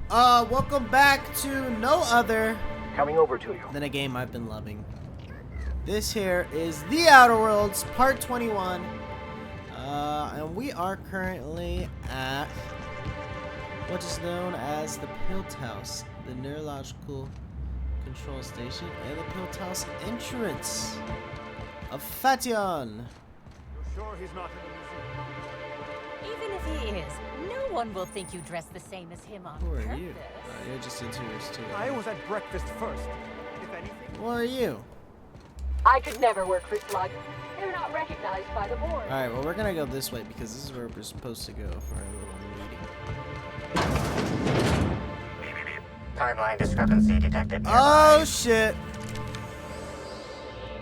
Welcome back to no other Coming over to you. than a game I've been loving. This here is The Outer Worlds Part 21. And we are currently at what is known as the Pilt House, the neurological control station, and the Pilt House entrance of Fation. You're sure he's not in the museum? Even if he is, no one will think you dress the same as him on Who are purpose. you? You're just interiors too. I was at breakfast first. If anything. What are you? I could never work for Slug. They're not recognized by the board. Alright, well, we're gonna go this way because this is where we're supposed to go for our little meeting. Timeline discrepancy detected nearby. Oh shit!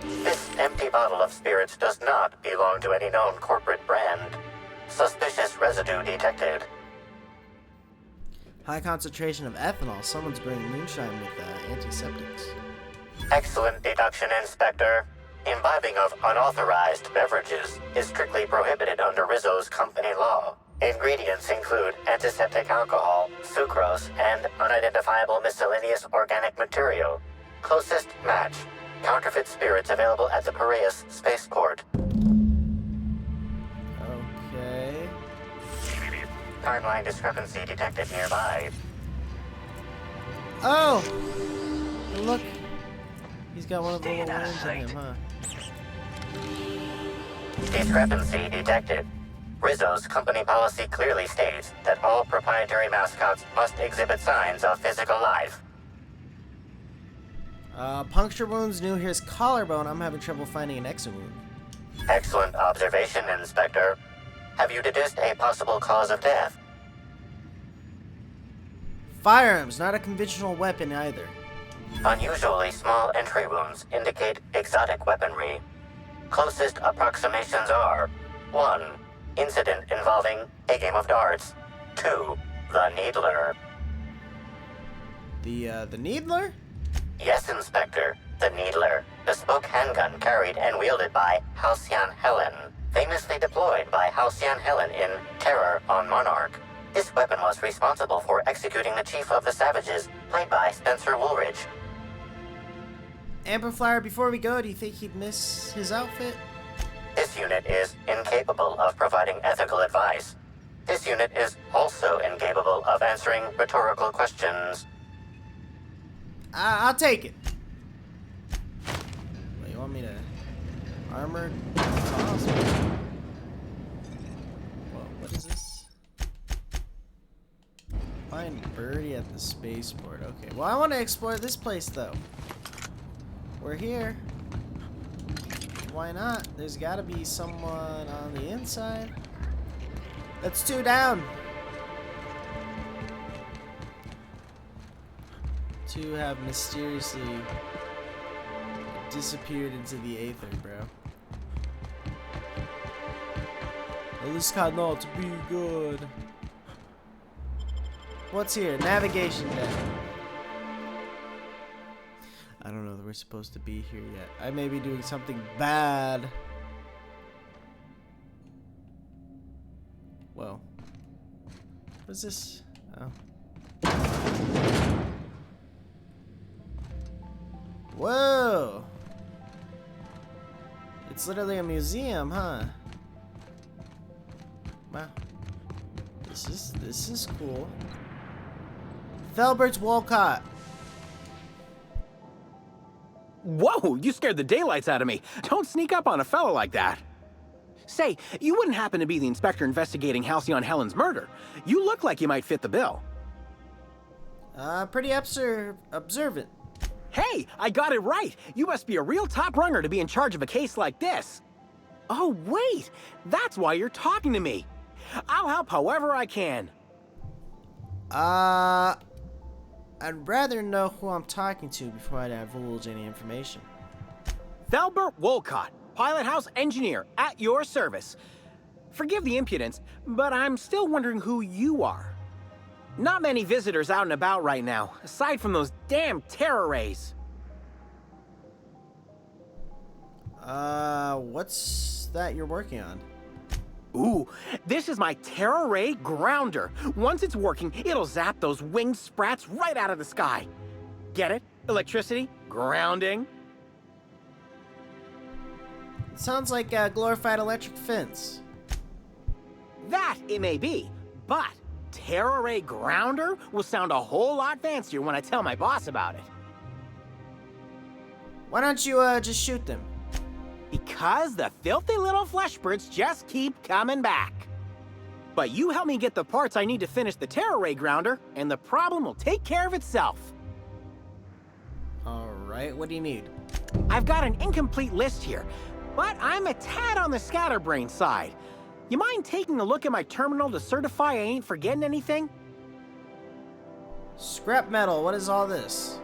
This empty bottle of spirits does not belong to any known corporate brand. Suspicious residue detected. High concentration of ethanol. Someone's burning moonshine with antiseptics. Excellent deduction, Inspector. Imbibing of unauthorized beverages is strictly prohibited under Rizzo's company law. Ingredients include antiseptic alcohol, sucrose, and unidentifiable miscellaneous organic material. Closest match. Counterfeit spirits available at the Piraeus spaceport. Okay. Timeline discrepancy detected nearby. Oh! Look! He's got one of the Stay little out of worms in sight. him, huh? Discrepancy detected. Rizzo's company policy clearly states that all proprietary mascots must exhibit signs of physical life. Puncture wounds new. Here's collarbone. I'm having trouble finding an exit wound. Excellent observation, Inspector. Have you deduced a possible cause of death? Firearms, not a conventional weapon either. Unusually small entry wounds indicate exotic weaponry. Closest approximations are 1. Incident involving a game of darts. 2. The Needler. The Needler? Yes, Inspector. The Needler. Bespoke handgun carried and wielded by Halcyon Helen. Famously deployed by Halcyon Helen in Terror on Monarch. This weapon was responsible for executing the Chief of the Savages, played by Spencer Woolridge. Amplifier, before we go, do you think he'd miss his outfit? This unit is incapable of providing ethical advice. This unit is also incapable of answering rhetorical questions. I'll take it. Wait, you want me to... Armored? Awesome. Whoa, what is this? Find Birdie at the spaceport. Okay, well, I want to explore this place, though. We're here. Why not? There's got to be someone on the inside. That's 2 down. 2 have mysteriously disappeared into the aether, bro. This cannot be good. What's here? Navigation deck. I don't know that we're supposed to be here yet. I may be doing something bad. Whoa. What's this? Oh. Whoa! It's literally a museum, huh? Wow. This is cool. Thelbert Walcott. Whoa, you scared the daylights out of me. Don't sneak up on a fella like that. Say, you wouldn't happen to be the inspector investigating Halcyon Helen's murder. You look like you might fit the bill. Pretty observant. Hey, I got it right. You must be a real top runner to be in charge of a case like this. Oh, wait. That's why you're talking to me. I'll help however I can. I'd rather know who I'm talking to before I divulge any information. Thelbert Wolcott, pilot house engineer, at your service. Forgive the impudence, but I'm still wondering who you are. Not many visitors out and about right now, aside from those damn terror rays. What's that you're working on? Ooh, this is my Terra Ray Grounder. Once it's working, it'll zap those winged sprats right out of the sky. Get it? Electricity, grounding. It sounds like a glorified electric fence. That it may be, but Terra Ray Grounder will sound a whole lot fancier when I tell my boss about it. Why don't you just shoot them? Because the filthy little flesh birds just keep coming back. But you help me get the parts I need to finish the Terra Ray Grounder, and the problem will take care of itself. Alright, what do you need? I've got an incomplete list here, but I'm a tad on the scatterbrain side. You mind taking a look at my terminal to certify I ain't forgetting anything? Scrap metal, what is all this?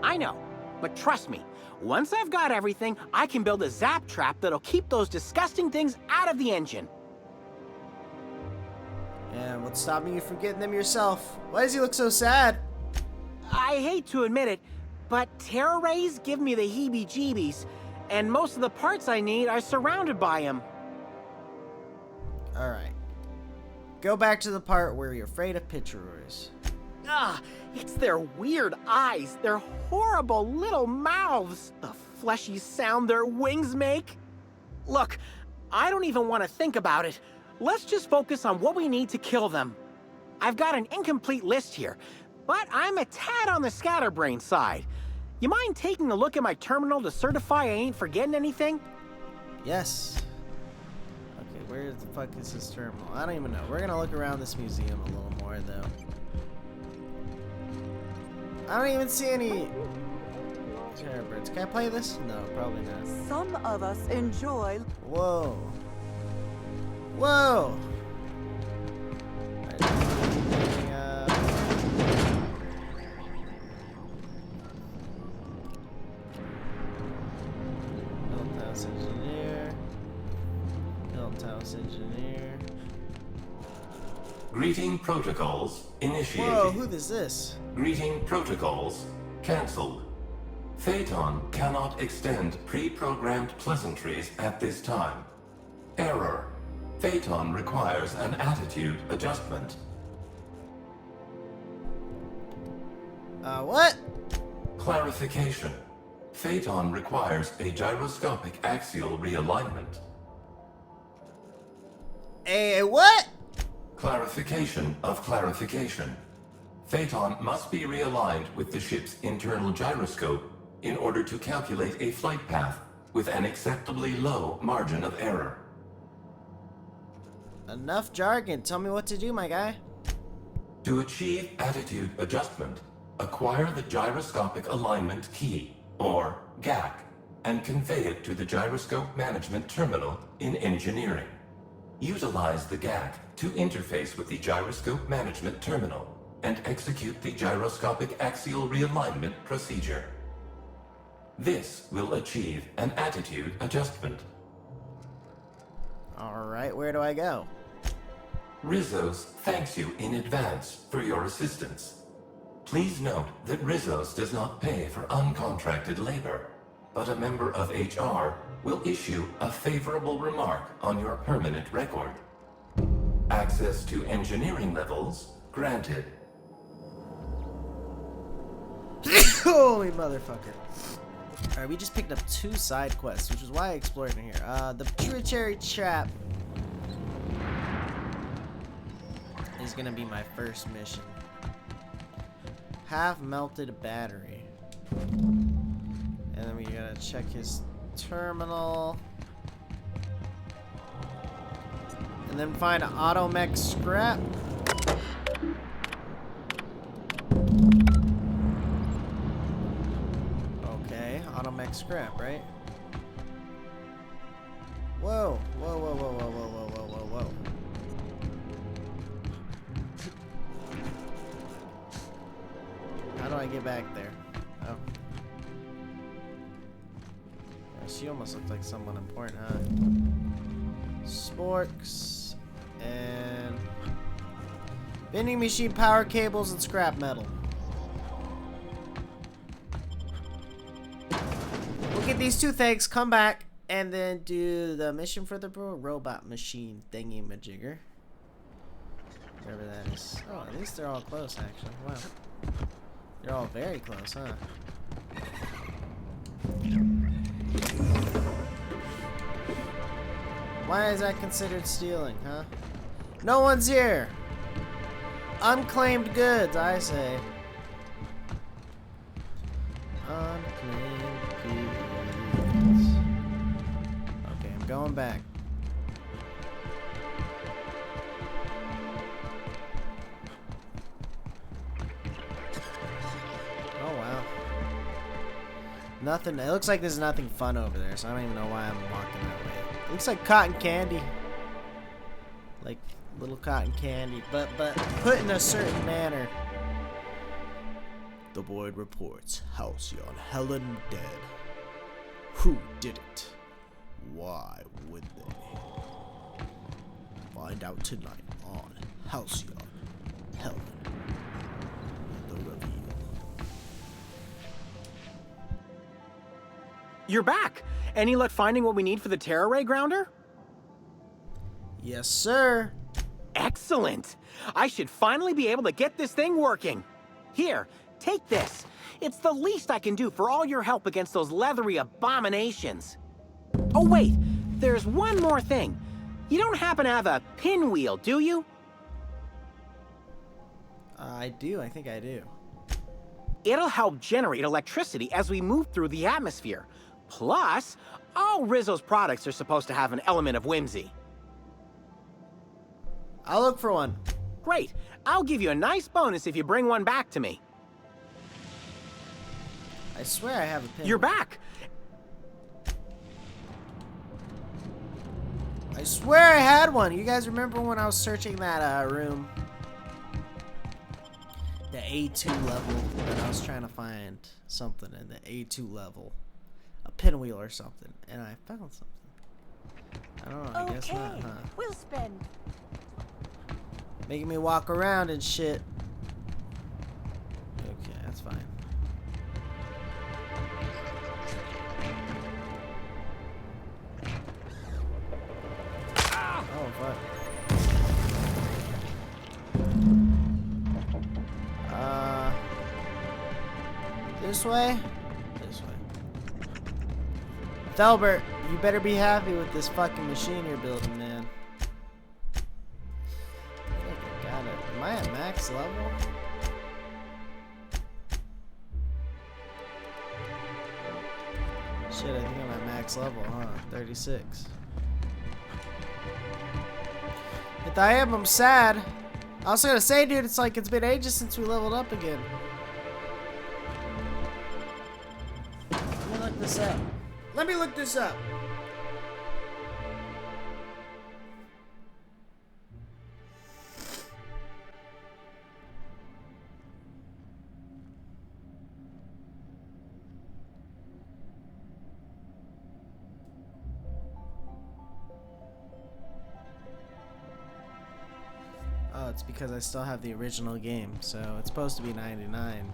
I know, but trust me, once I've got everything, I can build a zap trap that'll keep those disgusting things out of the engine. And what's stopping you from getting them yourself? Why does he look so sad? I hate to admit it, but Terra Rays give me the heebie-jeebies, and most of the parts I need are surrounded by them. Alright. Go back to the part where you're afraid of picturers. Ah, it's their weird eyes, their horrible little mouths, the fleshy sound their wings make. Look, I don't even want to think about it. Let's just focus on what we need to kill them. I've got an incomplete list here, but I'm a tad on the scatterbrain side. You mind taking a look at my terminal to certify I ain't forgetting anything? Yes. Okay, where the fuck is this terminal? I don't even know. We're gonna look around this museum a little more, though. I don't even see any terror birds. Can I play this? No, probably not. Some of us enjoy. Whoa. Whoa. Alright, looking up. Hillthouse Engineer. Hillthouse Engineer. Greeting protocols initiated. Whoa, who is this? Greeting protocols cancelled. Phaeton cannot extend pre-programmed pleasantries at this time. Error. Phaeton requires an attitude adjustment. What? Clarification. Phaeton requires a gyroscopic axial realignment. A what? Clarification of clarification. Phaeton must be realigned with the ship's internal gyroscope in order to calculate a flight path with an acceptably low margin of error. Enough jargon. Tell me what to do, my guy. To achieve attitude adjustment, acquire the gyroscopic alignment key, or GAC, and convey it to the gyroscope management terminal in engineering. Utilize the GAC to interface with the gyroscope management terminal and execute the gyroscopic axial realignment procedure. This will achieve an attitude adjustment. Alright, where do I go? Rizos thanks you in advance for your assistance. Please note that Rizos does not pay for uncontracted labor, but a member of HR will issue a favorable remark on your permanent record. Access to engineering levels granted. Holy motherfucker. Alright, we just picked up 2 side quests, which is why I explored in here. The Pituitary Trap is gonna be my first mission. Half melted battery. And then we gotta check his terminal. And then find an automech scrap. Okay, automech scrap, right? Whoa, whoa, whoa, whoa, whoa, whoa, whoa, whoa, whoa, whoa. How do I get back there? Oh. Yeah, she almost looked like someone important, huh? Sporks and vending machine, power cables, and scrap metal. We'll get these 2 things, come back, And then do the mission for the robot machine thingy majigger. Whatever that is. Oh, at least they're all close, actually. Wow. They're all very close, huh? Why is that considered stealing, huh? No one's here! Unclaimed goods, I say. Unclaimed goods. Okay, I'm going back. Oh, wow. Nothing. It looks like there's nothing fun over there, so I don't even know why I'm walking that way. It looks like cotton candy. Like little cotton candy, but put in a certain manner. The Void reports Halcyon Helen dead. Who did it? Why would they? Find out tonight on Halcyon Helen. The reveal. You're back! Any luck finding what we need for the Terra Ray grounder? Yes, sir. Excellent! I should finally be able to get this thing working. Here, take this. It's the least I can do for all your help against those leathery abominations. Oh wait, there's one more thing. You don't happen to have a pinwheel, do you? I do. I think I do. It'll help generate electricity as we move through the atmosphere. Plus, all Rizzo's products are supposed to have an element of whimsy. I'll look for one. Great. I'll give you a nice bonus if you bring one back to me. I swear I have a pin. You're back! I swear I had one. You guys remember when I was searching that room? The A2 level. And I was trying to find something in the A2 level. A pinwheel or something. And I found something. I don't know. I guess not, huh? We'll spend. Making me walk around and shit. Okay, that's fine. Oh, fuck. This way? This way. Thalbert, you better be happy with this fucking machine you're building, man. Got it. Am I at max level? Shit, I think I'm at max level, huh? 36. If I am, I'm sad. I was gonna say, dude, it's like it's been ages since we leveled up again. Let me look this up. Let me look this up. Oh, it's because I still have the original game, so it's supposed to be 99,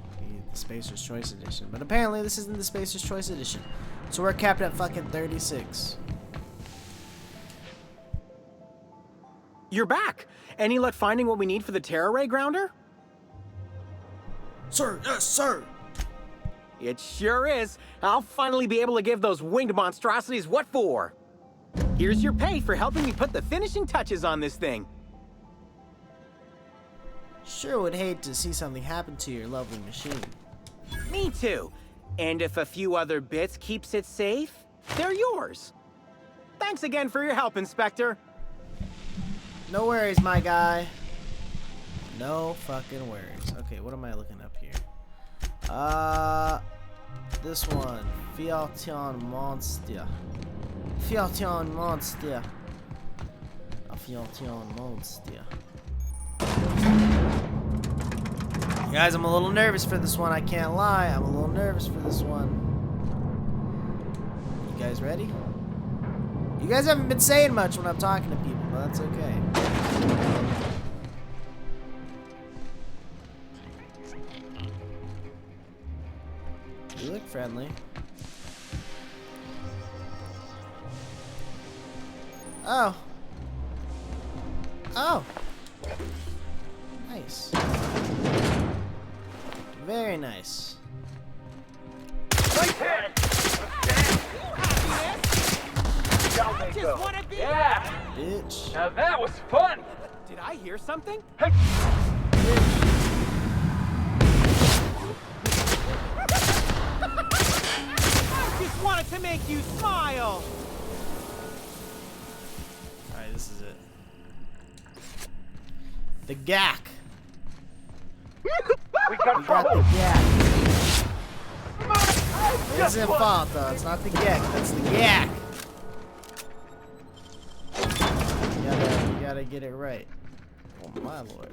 the Spacer's Choice Edition. But apparently this isn't the Spacer's Choice Edition. So we're capped at fucking 36. You're back! Any luck finding what we need for the Terra Ray grounder? Sir, yes, sir! It sure is. I'll finally be able to give those winged monstrosities what for. Here's your pay for helping me put the finishing touches on this thing. Sure would hate to see something happen to your lovely machine. Me too. And if a few other bits keeps it safe, they're yours. Thanks again for your help, Inspector. No worries, my guy. No fucking worries. Okay, what am I looking up here? This one. Fialtion Monster. Fialtion Monster. A Fialtion Monster. Guys, I'm a little nervous for this one. I can't lie. I'm a little nervous for this one. You guys ready? You guys haven't been saying much when I'm talking to people, but that's okay. You look friendly. Oh. Oh. Nice. Very nice. Right there! Just wanna be. Yeah! Bitch. Now that was fun! Did I hear something? Hey! I just wanted to make you smile. Alright, this is it. The GAC. We got We got the trouble! GAC. It's his fault though, it's not the GAC, that's the GAC. You gotta get it right. Oh my lord.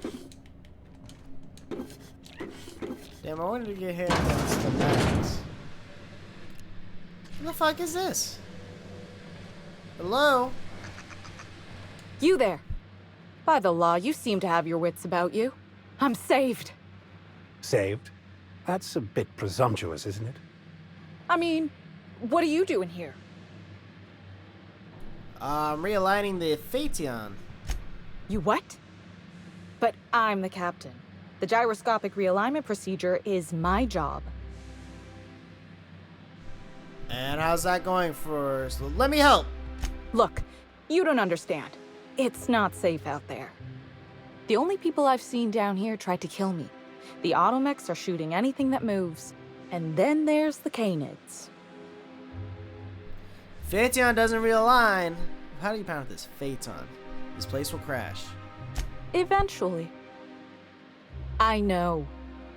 Damn, I wanted to get hit against the bats. What the fuck is this? Hello? You there. By the law, you seem to have your wits about you. I'm saved. Saved? That's a bit presumptuous, isn't it? I mean, what are you doing here? I'm realigning the Phaeton. You what? But I'm the captain. The gyroscopic realignment procedure is my job. And how's that going for us? Let me help. Look, you don't understand. It's not safe out there. The only people I've seen down here tried to kill me. The automechs are shooting anything that moves. And then there's the Canids. Phaeton doesn't realign. How do you pronounce this? Phaeton. This place will crash. Eventually. I know.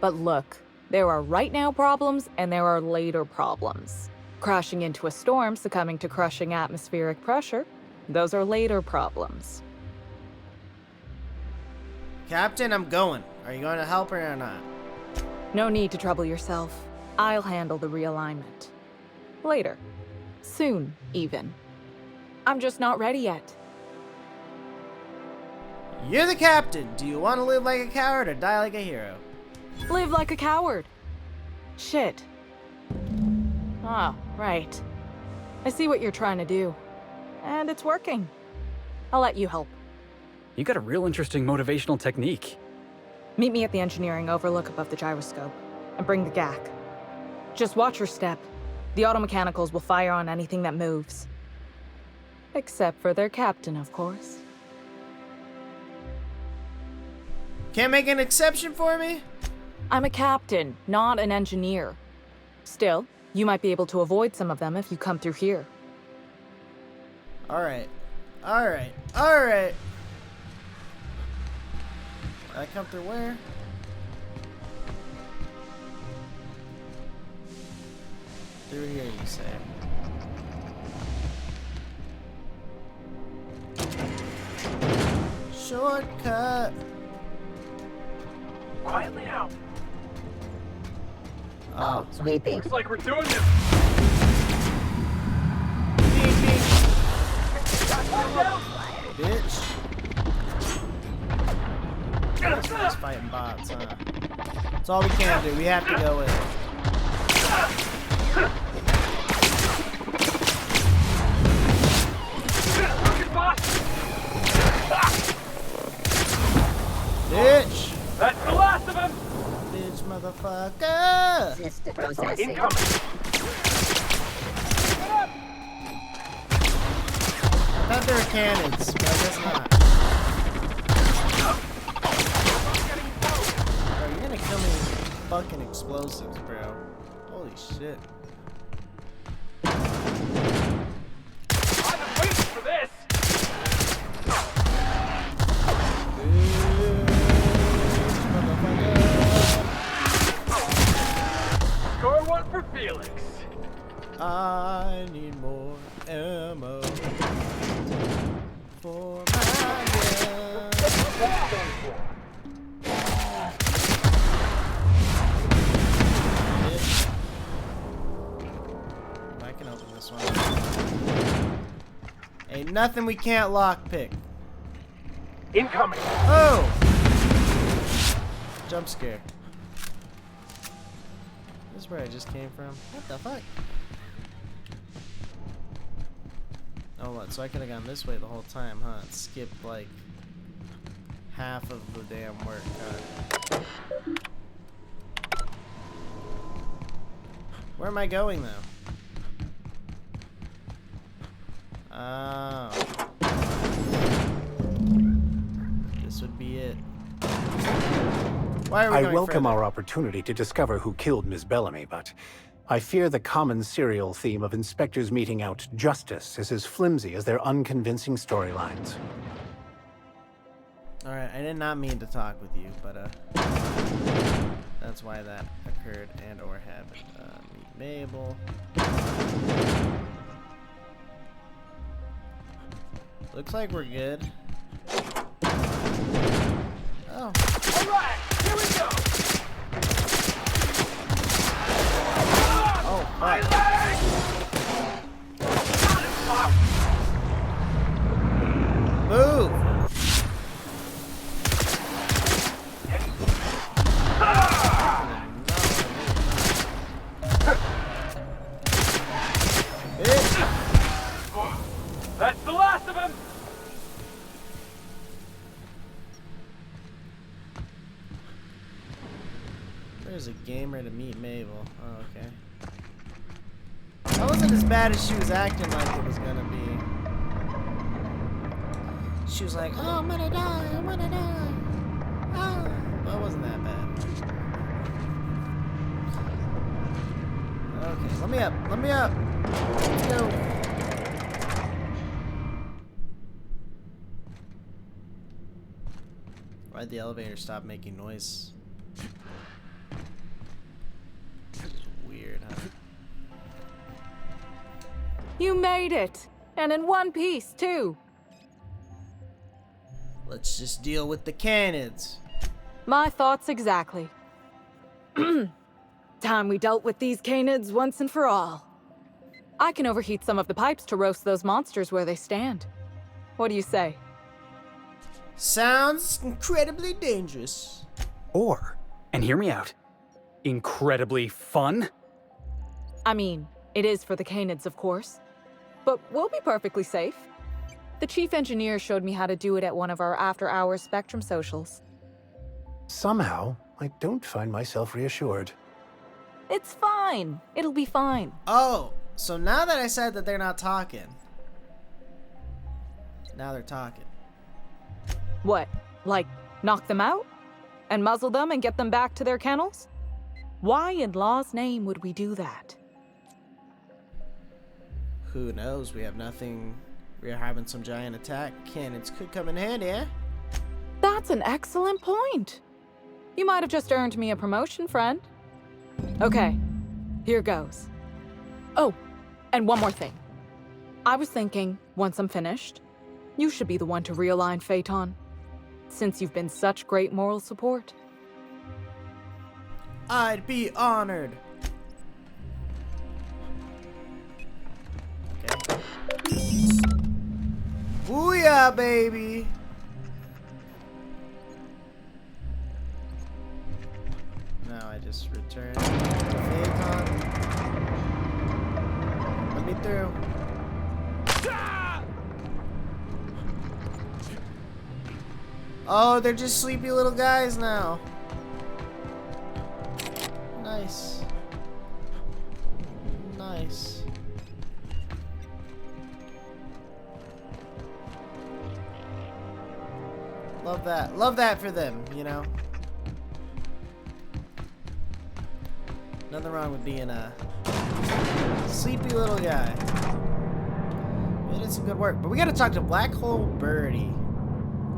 But look, there are right now problems and there are later problems. Crashing into a storm, succumbing to crushing atmospheric pressure, those are later problems. Captain, I'm going. Are you going to help her or not? No need to trouble yourself. I'll handle the realignment. Later. Soon, even. I'm just not ready yet. You're the captain. Do you want to live like a coward or die like a hero? Live like a coward. Shit. Ah, right. I see what you're trying to do. And it's working. I'll let you help. You got a real interesting motivational technique. Meet me at the engineering overlook above the gyroscope. And bring the GAC. Just watch your step. The automechanicals will fire on anything that moves. Except for their captain, of course. Can't make an exception for me? I'm a captain, not an engineer. Still, you might be able to avoid some of them if you come through here. Alright. Alright. Alright. I come through where? Through here, you say. Shortcut. Quietly now. Oh, Looks like we're doing this. bitch. Just fighting bots, huh? That's all we can do. We have to go with it. Bitch! That's the last of them! Bitch, motherfucker! Incoming! I thought they were cannons, but I guess not. Bro, you're gonna kill me with fucking explosives, bro. Holy shit. I've been waiting for this! Score one for Felix. I need more ammo for my gun. I can open this one. Ain't nothing we can't lockpick. Incoming! Oh! Jump scare. This is where I just came from. What the fuck? Oh, what? So I could have gone this way the whole time, huh? And skipped like half of the damn work. Where am I going though? Oh. This would be it. Why are we going I welcome further? our opportunity to discover who killed Ms. Bellamy, but I fear the common serial theme of inspectors meting out justice is as flimsy as their unconvincing storylines. Alright, I did not mean to talk with you, but that's why that occurred and or happened. Meet Mabel. Looks like we're good. Oh. Alright, here we go! Oh, fuck. Move! That's the last of them! There's a gamer to meet Mabel. Oh, okay. That wasn't as bad as she was acting like it was gonna be. She was like, oh, I'm gonna die, I'm gonna die. Oh, that wasn't that bad. Okay, let me up, let me up. Let's go. Why'd the elevator stop making noise? Weird, huh? You made it! And in one piece, too! Let's just deal with the canids. My thoughts exactly. Time we dealt with these canids once and for all. I can overheat some of the pipes to roast those monsters where they stand. What do you say? Sounds incredibly dangerous. Or, and hear me out, incredibly fun? I mean, it is for the canids, of course. But we'll be perfectly safe. The chief engineer showed me how to do it at one of our after-hours Spectrum socials. Somehow, I don't find myself reassured. It's fine. It'll be fine. Oh, so now that I said that they're not talking, now they're talking. What? Like, knock them out? And muzzle them and get them back to their kennels? Why in law's name would we do that? Who knows? We have nothing. We're having some giant attack. Cannons could come in handy, eh? That's an excellent point. You might have just earned me a promotion, friend. Okay, here goes. Oh, and one more thing. I was thinking, once I'm finished, you should be the one to realign Phaeton, since you've been such great moral support. I'd be honored. Okay. Booyah, baby! Now I just return to Phaeton. Let me through. Oh, they're just sleepy little guys now. Nice. Nice. Love that. Love that for them, you know? Nothing wrong with being a sleepy little guy. They did some good work. But we gotta talk to Black Hole Birdie,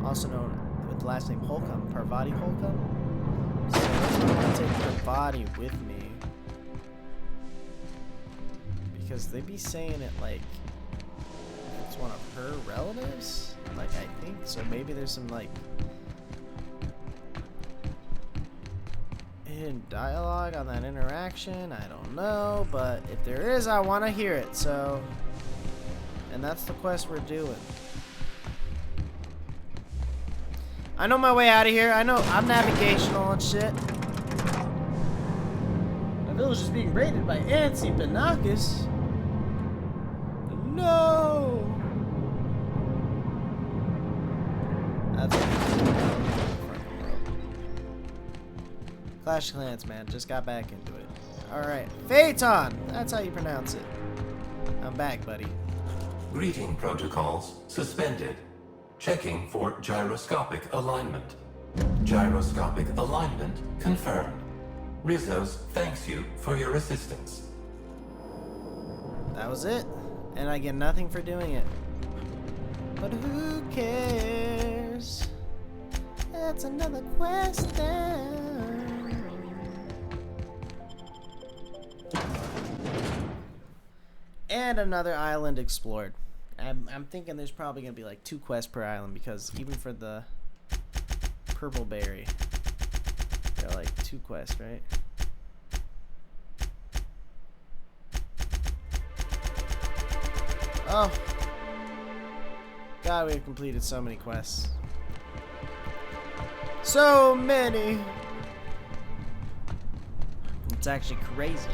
also known with the last name Holcomb, Parvati Holcomb. So I'm gonna take Parvati with me, because they be saying it like it's one of her relatives. Like, I think so. Maybe there's some like hidden dialogue on that interaction. I don't know, but if there is, I want to hear it. So, and that's the quest we're doing. I know my way out of here. I know I'm navigational and shit. My village is being raided by Ansi Benakis. No. That's what Clash of Clans, man. Just got back into it. Alright. Phaeton! That's how you pronounce it. I'm back, buddy. Greeting protocols suspended. Checking for gyroscopic alignment. Gyroscopic alignment confirmed. Rizos thanks you for your assistance. That was it. And I get nothing for doing it. But who cares? That's another question. And another island explored. I'm thinking there's probably gonna be like 2 quests per island because even for the purple berry, there are like 2 quests, right? Oh. God, we've completed so many quests. So many. It's actually crazy.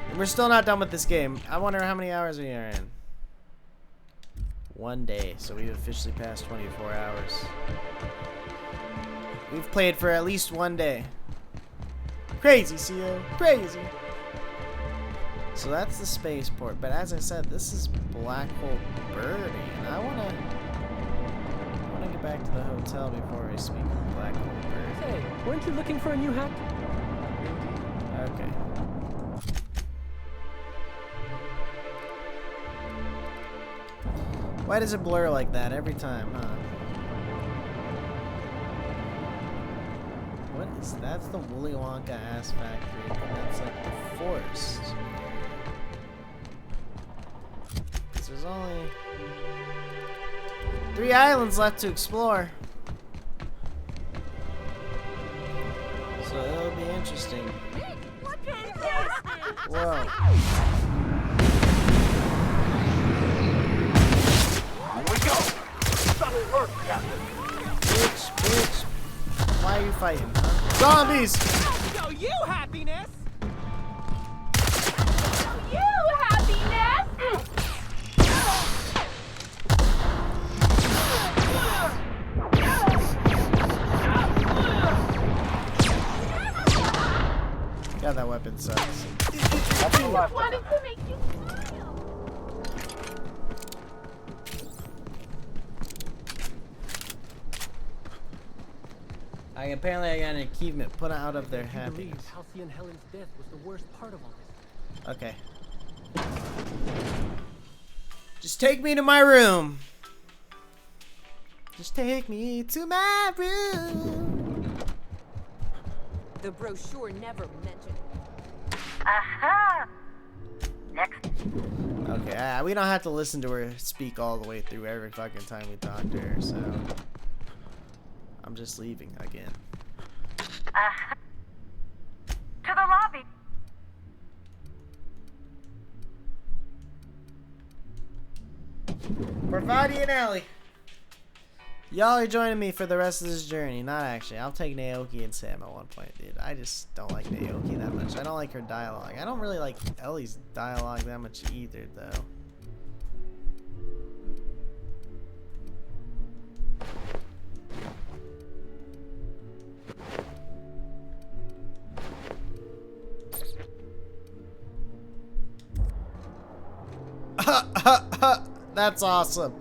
And we're still not done with this game. I wonder how many hours we are in. 1 day, so we've officially passed 24 hours. We've played for at least 1 day. Crazy, CO. Crazy. So that's the spaceport, but as I said, this is Black Hole Birdie, and I wanna get back to the hotel before we speak of Black Hole Birdie. Hey, weren't you looking for a new hat? Okay. Why does it blur like that every time, huh? What is that? That's the Willy Wonka ass factory. That's like the forest. There's only 3 islands left to explore. So it'll be interesting. Whoa. Bitch. Why are you fighting, huh? Zombies! Yo, you happiness! God, that weapon sucks. Wanted to make you smile. Apparently I got an achievement put out of their happiness. Halcyon Helen's death was the worst part of all this. Okay. Just take me to my room. Just take me to my room. The brochure never mentioned. Aha! Next. Okay, we don't have to listen to her speak all the way through every fucking time we talk to her, so I'm just leaving again. Aha! To the lobby. Parvati and Ellie. Y'all are joining me for the rest of this journey. Not actually. I'll take Naoki and Sam at one point, dude. I just don't like Naoki that much. I don't like her dialogue. I don't really like Ellie's dialogue that much either, though. That's awesome.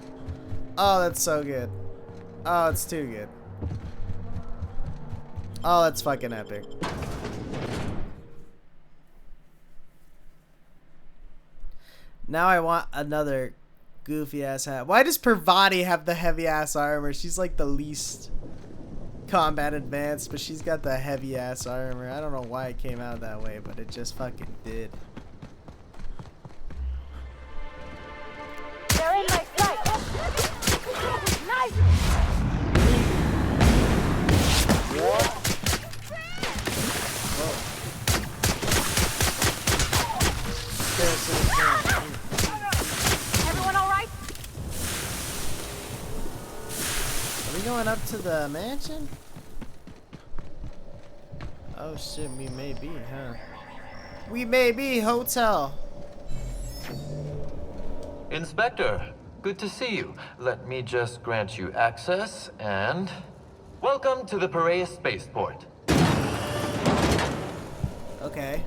Oh, that's so good. Oh, it's too good. Oh, that's fucking epic. Now I want another goofy ass hat. Why does Parvati have the heavy ass armor? She's like the least combat advanced, but she's got the heavy ass armor. I don't know why it came out that way, but it just fucking did. They're in my sight. Nice. Everyone all right? Are we going up to the mansion? Oh shit, we may be, huh? We may be hotel. Inspector, Good to see you. Let me just grant you access, and... Welcome to the Piraeus Spaceport. Okay.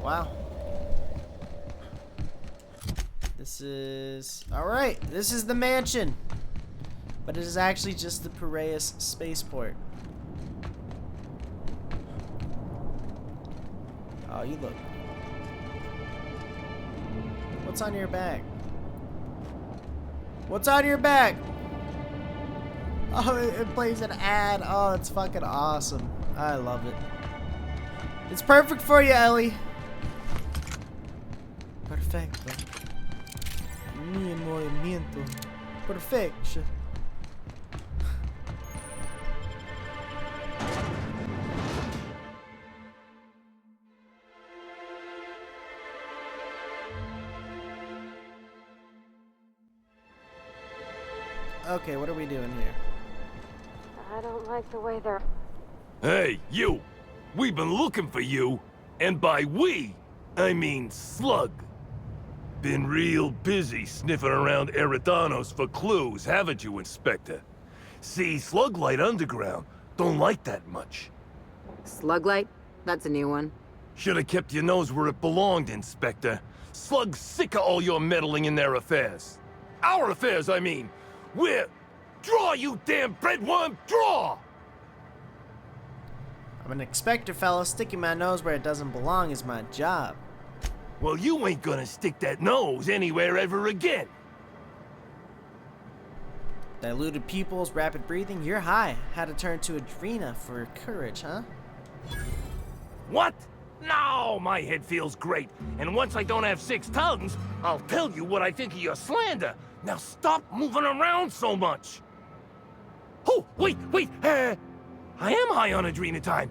Wow. This is... Alright, this is the mansion. But it is actually just the Piraeus Spaceport. Oh, you look... What's on your bag? What's on your bag? Oh, it plays an ad. Oh, it's fucking awesome. I love it. It's perfect for you, Ellie. Perfecto. Mi movimiento. Perfection. Okay, what are we doing here? I don't like the way they're... Hey, you! We've been looking for you, and by we, I mean Slug. Been real busy sniffing around Eridanos for clues, haven't you, Inspector? See, Sluglight Underground don't like that much. Sluglight? That's a new one. Should've kept your nose where it belonged, Inspector. Slug's sick of all your meddling in their affairs. Our affairs, I mean. We're... Draw, you damn breadworm, draw! I'm an inspector, fella. Sticking my nose where it doesn't belong is my job. Well, you ain't gonna stick that nose anywhere ever again. Diluted pupils, rapid breathing. You're high. Had to turn to Adrena for courage, huh? What? No, my head feels great. And once I don't have 6 tongues, I'll tell you what I think of your slander. Now stop moving around so much. Oh, wait. I am high on adrenatime.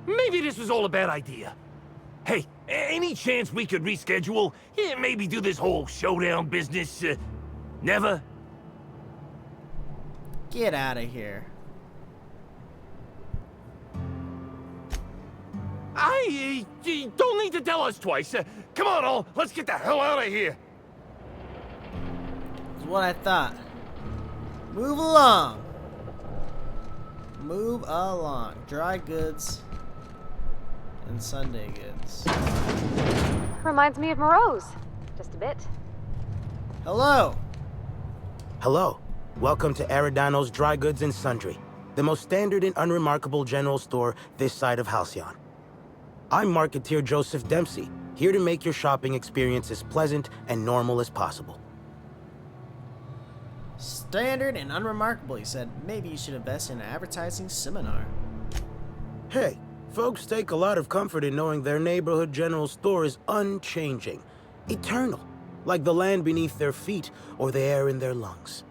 Maybe this was all a bad idea. Hey, any chance we could reschedule? Maybe do this whole showdown business, never? Get out of here. You don't need to tell us twice. Come on, all. Let's get the hell out of here. That's what I thought. Move along. Move along. Dry goods and Sunday goods. Reminds me of Moreau's. Just a bit. Hello. Hello. Welcome to Eridanos Dry Goods and Sundry, the most standard and unremarkable general store this side of Halcyon. I'm marketeer Joseph Dempsey, here to make your shopping experience as pleasant and normal as possible. Standard and unremarkable, he said. Maybe you should invest in an advertising seminar. Hey, folks take a lot of comfort in knowing their neighborhood general store is unchanging, eternal, like the land beneath their feet or the air in their lungs.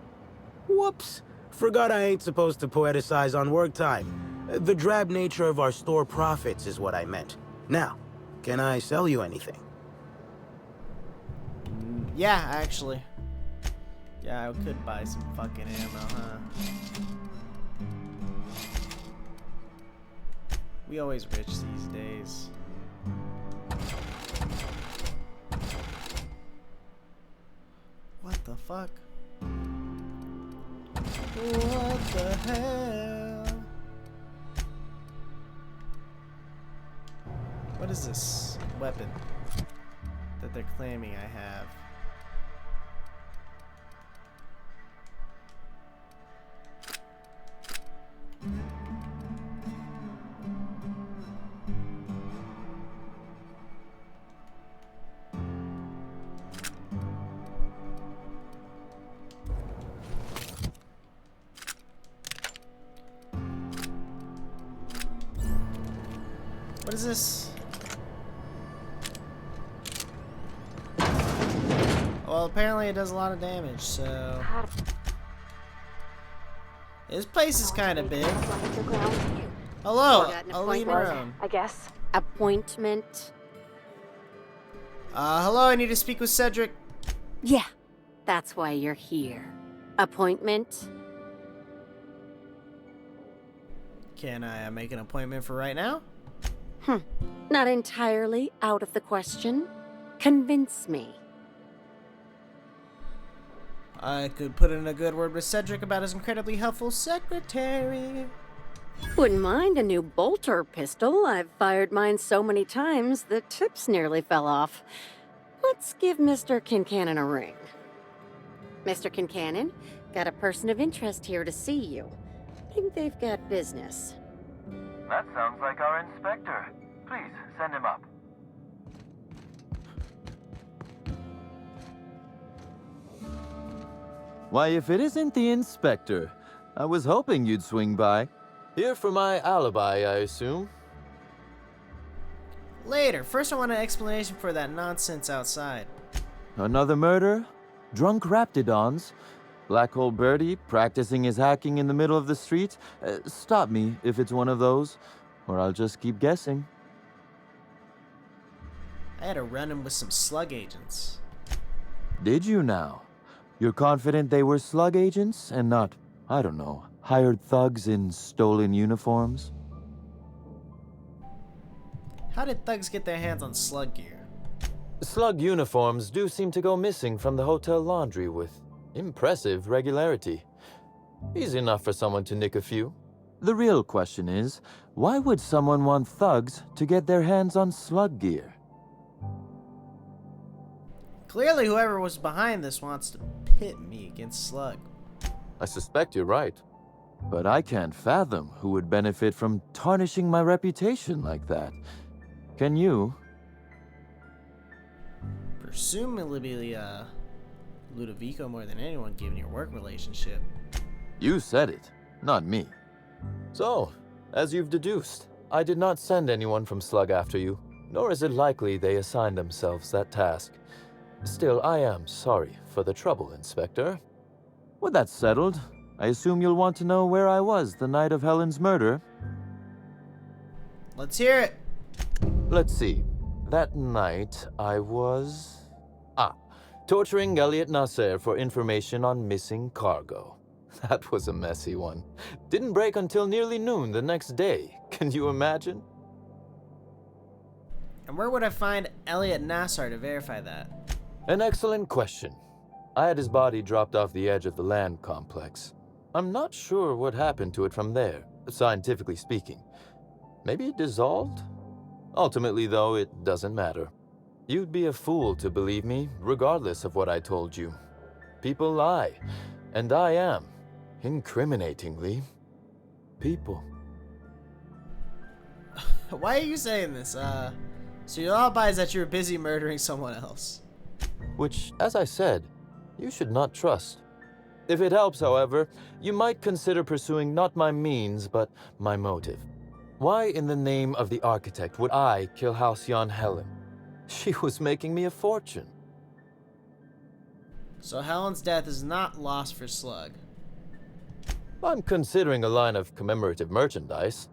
Whoops, forgot I ain't supposed to poeticize on work time. The drab nature of our store profits is what I meant. Now, can I sell you anything? Yeah, actually. Yeah, I could buy some fucking ammo, huh? We always rich these days. What the fuck? What the hell? What is this weapon that they're claiming I have? What is this? Well, apparently it does a lot of damage, so... This place is kind of big. Hello, Aline Roan. I guess. Appointment? Hello, I need to speak with Cedric. Yeah, that's why you're here. Appointment? Can I make an appointment for right now? Not entirely out of the question. Convince me. I could put in a good word with Cedric about his incredibly helpful secretary. Wouldn't mind a new bolter pistol. I've fired mine so many times the tips nearly fell off. Let's give Mr. Kincannon a ring. Mr. Kincannon, got a person of interest here to see you. Think they've got business. That sounds like our inspector. Please, send him up. Why, if it isn't the inspector, I was hoping you'd swing by. Here for my alibi, I assume? Later. First, I want an explanation for that nonsense outside. Another murder? Drunk Raptidons? Black Hole Birdie practicing his hacking in the middle of the street? Stop me if it's one of those, or I'll just keep guessing. I had a run-in with some slug agents. Did you now? You're confident they were slug agents and not, I don't know, hired thugs in stolen uniforms? How did thugs get their hands on slug gear? Slug uniforms do seem to go missing from the hotel laundry with impressive regularity. Easy enough for someone to nick a few. The real question is, why would someone want thugs to get their hands on slug gear? Clearly, whoever was behind this wants to pit me against Slug. I suspect you're right. But I can't fathom who would benefit from tarnishing my reputation like that. Can you? Presumably, Ludovico more than anyone, given your work relationship. You said it, not me. So, as you've deduced, I did not send anyone from Slug after you, nor is it likely they assigned themselves that task. Still, I am sorry for the trouble, Inspector. With that settled, I assume you'll want to know where I was the night of Helen's murder. Let's hear it. Let's see. That night, I was... torturing Elliot Nasser for information on missing cargo. That was a messy one. Didn't break until nearly noon the next day. Can you imagine? And where would I find Elliot Nassar to verify that? An excellent question. I had his body dropped off the edge of the land complex. I'm not sure what happened to it from there, scientifically speaking. Maybe it dissolved? Ultimately, though, it doesn't matter. You'd be a fool to believe me, regardless of what I told you. People lie, and I am, incriminatingly, people. Why are you saying this? So your alibi is that you were busy murdering someone else. Which, as I said, you should not trust. If it helps, however, you might consider pursuing not my means, but my motive. Why in the name of the architect would I kill Halcyon Helen? She was making me a fortune. So Helen's death is not lost for Slug. I'm considering a line of commemorative merchandise.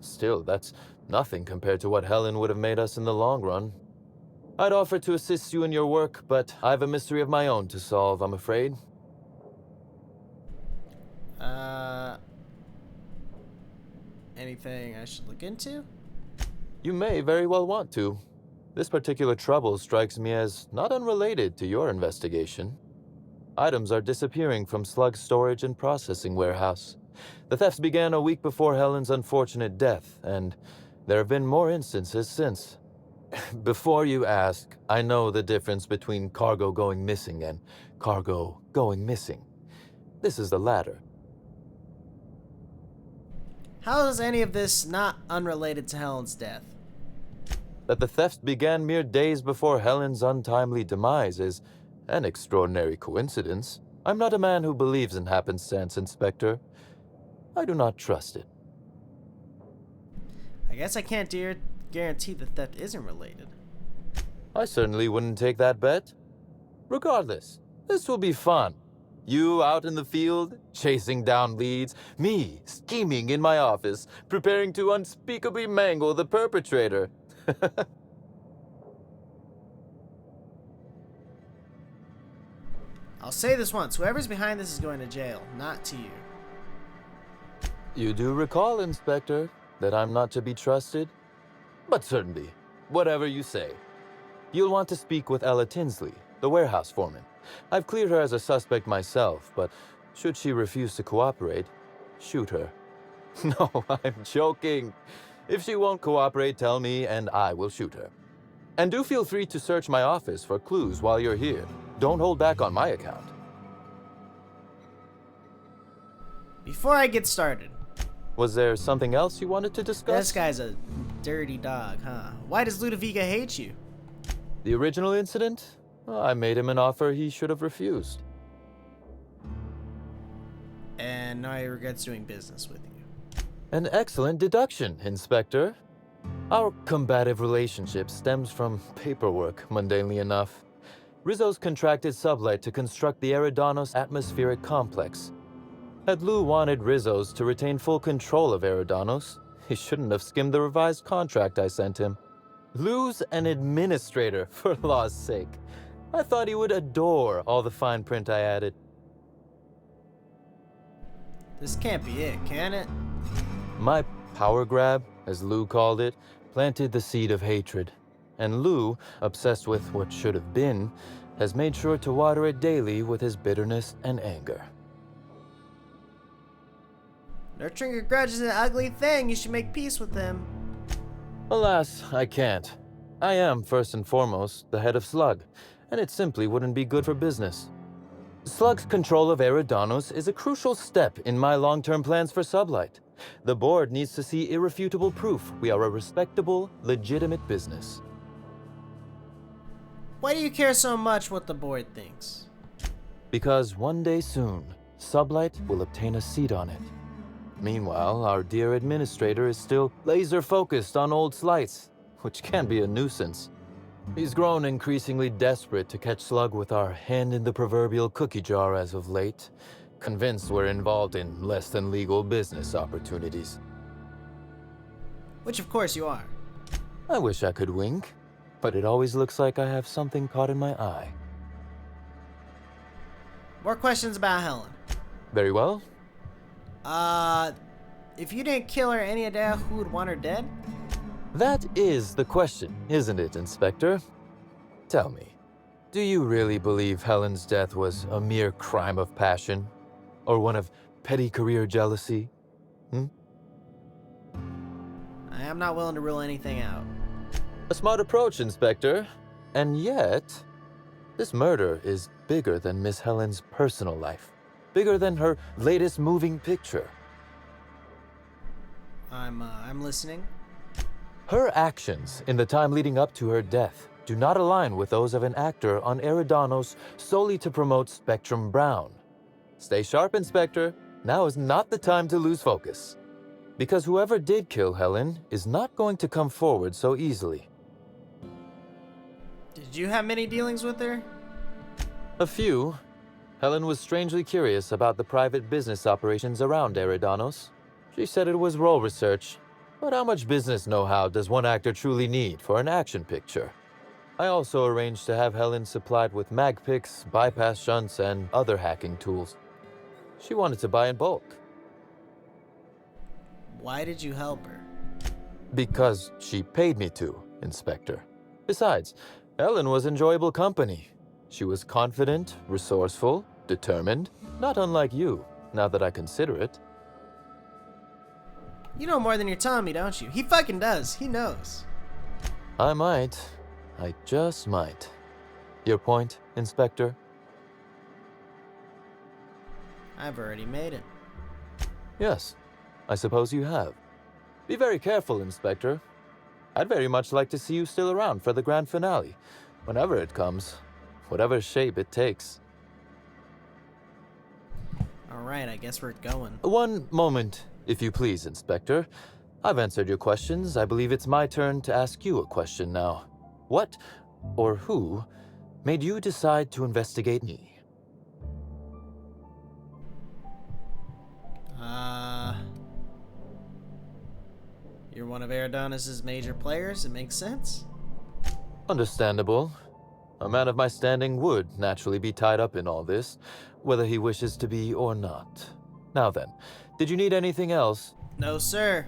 Still, that's nothing compared to what Helen would have made us in the long run. I'd offer to assist you in your work, but I have a mystery of my own to solve, I'm afraid. Anything I should look into? You may very well want to. This particular trouble strikes me as not unrelated to your investigation. Items are disappearing from Slug's storage and processing warehouse. The thefts began a week before Helen's unfortunate death, and there have been more instances since. Before you ask, I know the difference between cargo going missing and cargo going missing. This is the latter. How is any of this not unrelated to Helen's death? That the thefts began mere days before Helen's untimely demise is an extraordinary coincidence. I'm not a man who believes in happenstance, Inspector. I do not trust it. I guess I can't guarantee the theft isn't related. I certainly wouldn't take that bet. Regardless, this will be fun. You out in the field, chasing down leads. Me, scheming in my office, preparing to unspeakably mangle the perpetrator. I'll say this once, whoever's behind this is going to jail, not to you. You do recall, Inspector, that I'm not to be trusted? But certainly, whatever you say. You'll want to speak with Ella Tinsley, the warehouse foreman. I've cleared her as a suspect myself, but should she refuse to cooperate, shoot her. No, I'm joking. If she won't cooperate, tell me and I will shoot her. And do feel free to search my office for clues while you're here. Don't hold back on my account. Before I get started. Was there something else you wanted to discuss? This guy's a dirty dog, huh? Why does Ludovica hate you? The original incident? Well, I made him an offer he should have refused. And now he regrets doing business with you. An excellent deduction, Inspector. Our combative relationship stems from paperwork, mundanely enough. Rizzo's contracted Sublight to construct the Eridanos atmospheric complex. Had Lou wanted Rizzo's to retain full control of Eridanos, he shouldn't have skimmed the revised contract I sent him. Lou's an administrator, for law's sake. I thought he would adore all the fine print I added. This can't be it, can it? My power grab, as Lou called it, planted the seed of hatred. And Lou, obsessed with what should have been, has made sure to water it daily with his bitterness and anger. Nurturing a grudge is an ugly thing. You should make peace with them. Alas, I can't. I am, first and foremost, the head of Slug, and it simply wouldn't be good for business. Slug's control of Eridanos is a crucial step in my long-term plans for Sublight. The board needs to see irrefutable proof we are a respectable, legitimate business. Why do you care so much what the board thinks? Because one day soon, Sublight will obtain a seat on it. Meanwhile, our dear administrator is still laser-focused on old slights, which can be a nuisance. He's grown increasingly desperate to catch Slug with our hand in the proverbial cookie jar as of late, convinced we're involved in less than legal business opportunities. Which of course you are. I wish I could wink, but it always looks like I have something caught in my eye. More questions about Helen. Very well. If you didn't kill her any idea who would want her dead? That is the question, isn't it, Inspector? Tell me, do you really believe Helen's death was a mere crime of passion? Or one of petty career jealousy? I am not willing to rule anything out. A smart approach, Inspector. And yet, this murder is bigger than Miss Helen's personal life. Bigger than her latest moving picture. I'm listening. Her actions in the time leading up to her death do not align with those of an actor on Eridanos solely to promote Spectrum Brown. Stay sharp, Inspector. Now is not the time to lose focus. Because whoever did kill Helen is not going to come forward so easily. Did you have many dealings with her? A few. Helen was strangely curious about the private business operations around Eridanos. She said it was role research, but how much business know-how does one actor truly need for an action picture? I also arranged to have Helen supplied with mag picks, bypass shunts, and other hacking tools. She wanted to buy in bulk. Why did you help her? Because she paid me to, Inspector. Besides, Helen was enjoyable company. She was confident, resourceful, determined, not unlike you, now that I consider it. You know more than you're telling me, don't you? He fucking does. He knows. I might. I just might. Your point, Inspector? I've already made it. Yes, I suppose you have. Be very careful, Inspector. I'd very much like to see you still around for the grand finale, whenever it comes, whatever shape it takes. Alright, I guess we're going. One moment, if you please, Inspector. I've answered your questions. I believe it's my turn to ask you a question now. What, or who, made you decide to investigate me? You're one of Eridanos' major players, it makes sense. Understandable. A man of my standing would naturally be tied up in all this, whether he wishes to be or not. Now then, did you need anything else? No, sir.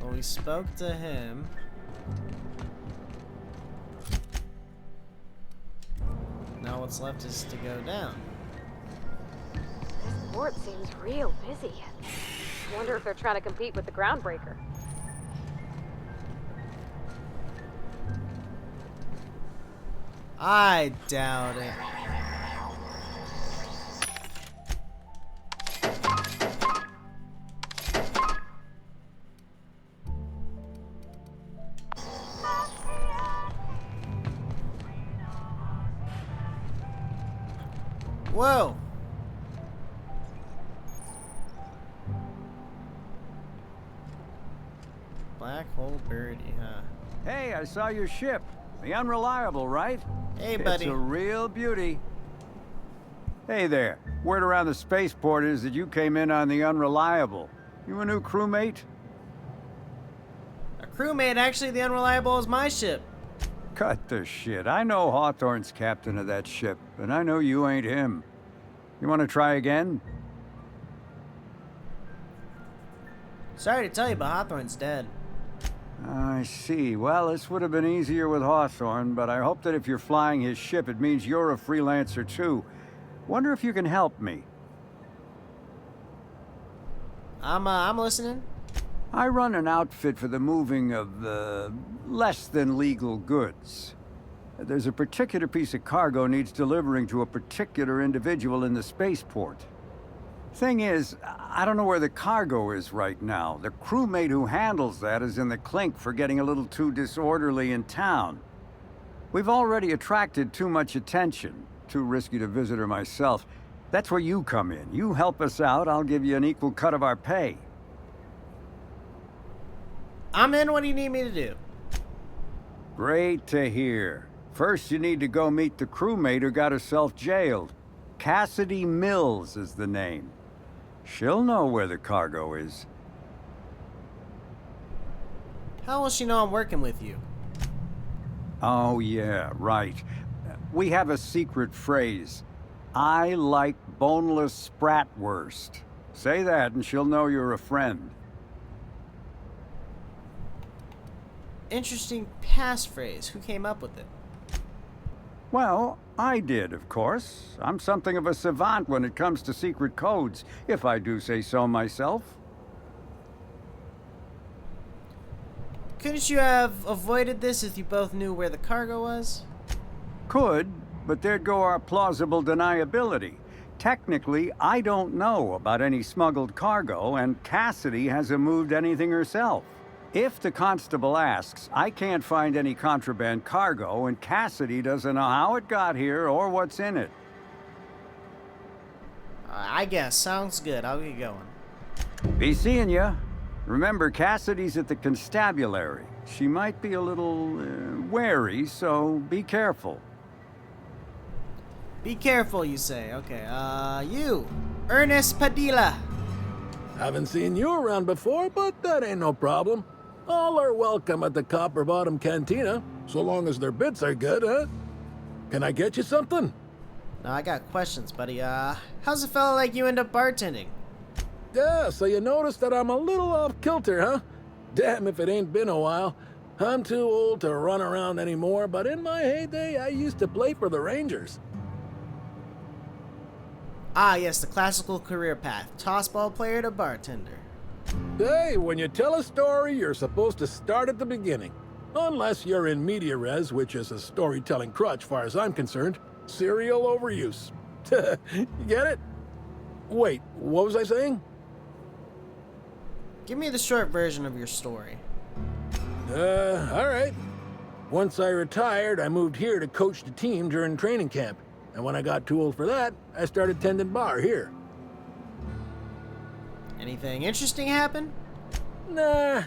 Well, we spoke to him. Now what's left is to go down. This port seems real busy. Wonder if they're trying to compete with the Groundbreaker. I doubt it. Whoa! Black Hole Birdie, huh? Hey, I saw your ship. The Unreliable, right? Hey, buddy. It's a real beauty. Hey there. Word around the spaceport is that you came in on the Unreliable. You a new crewmate? A crewmate? Actually, the Unreliable is my ship. Cut the shit. I know Hawthorne's captain of that ship, and I know you ain't him. You want to try again? Sorry to tell you, but Hawthorne's dead. I see. Well, this would have been easier with Hawthorne, but I hope that if you're flying his ship, it means you're a freelancer too. Wonder if you can help me. I'm listening. I run an outfit for the moving of less than legal goods. There's a particular piece of cargo needs delivering to a particular individual in the spaceport. Thing is, I don't know where the cargo is right now. The crewmate who handles that is in the clink for getting a little too disorderly in town. We've already attracted too much attention. Too risky to visit her myself. That's where you come in. You help us out, I'll give you an equal cut of our pay. I'm in. What do you need me to do? Great to hear. First, you need to go meet the crewmate who got herself jailed. Cassidy Mills is the name. She'll know where the cargo is. How will she know I'm working with you? Oh, yeah, right. We have a secret phrase. I like boneless spratwurst. Say that and she'll know you're a friend. Interesting passphrase. Who came up with it? Well, I did, of course. I'm something of a savant when it comes to secret codes, if I do say so myself. Couldn't you have avoided this if you both knew where the cargo was? Could, but there'd go our plausible deniability. Technically, I don't know about any smuggled cargo, and Cassidy hasn't moved anything herself. If the constable asks, I can't find any contraband cargo, and Cassidy doesn't know how it got here or what's in it. I guess. Sounds good. I'll get going. Be seeing ya. Remember, Cassidy's at the constabulary. She might be a little wary, so be careful. Be careful, you say. Okay, you. Ernest Padilla. Haven't seen you around before, but that ain't no problem. All are welcome at the Copper Bottom Cantina, so long as their bits are good, huh? Can I get you something? No, I got questions, buddy. How's a fella like you end up bartending? Yeah, so you noticed that I'm a little off kilter, huh? Damn if it ain't been a while. I'm too old to run around anymore, but in my heyday, I used to play for the Rangers. Ah, yes, the classical career path. Tossball player to bartender. Hey, when you tell a story, you're supposed to start at the beginning. Unless you're in media res, which is a storytelling crutch far as I'm concerned. Serial overuse. You get it? Wait, what was I saying? Give me the short version of your story. Alright. Once I retired, I moved here to coach the team during training camp. And when I got too old for that, I started tending bar here. Anything interesting happen? Nah.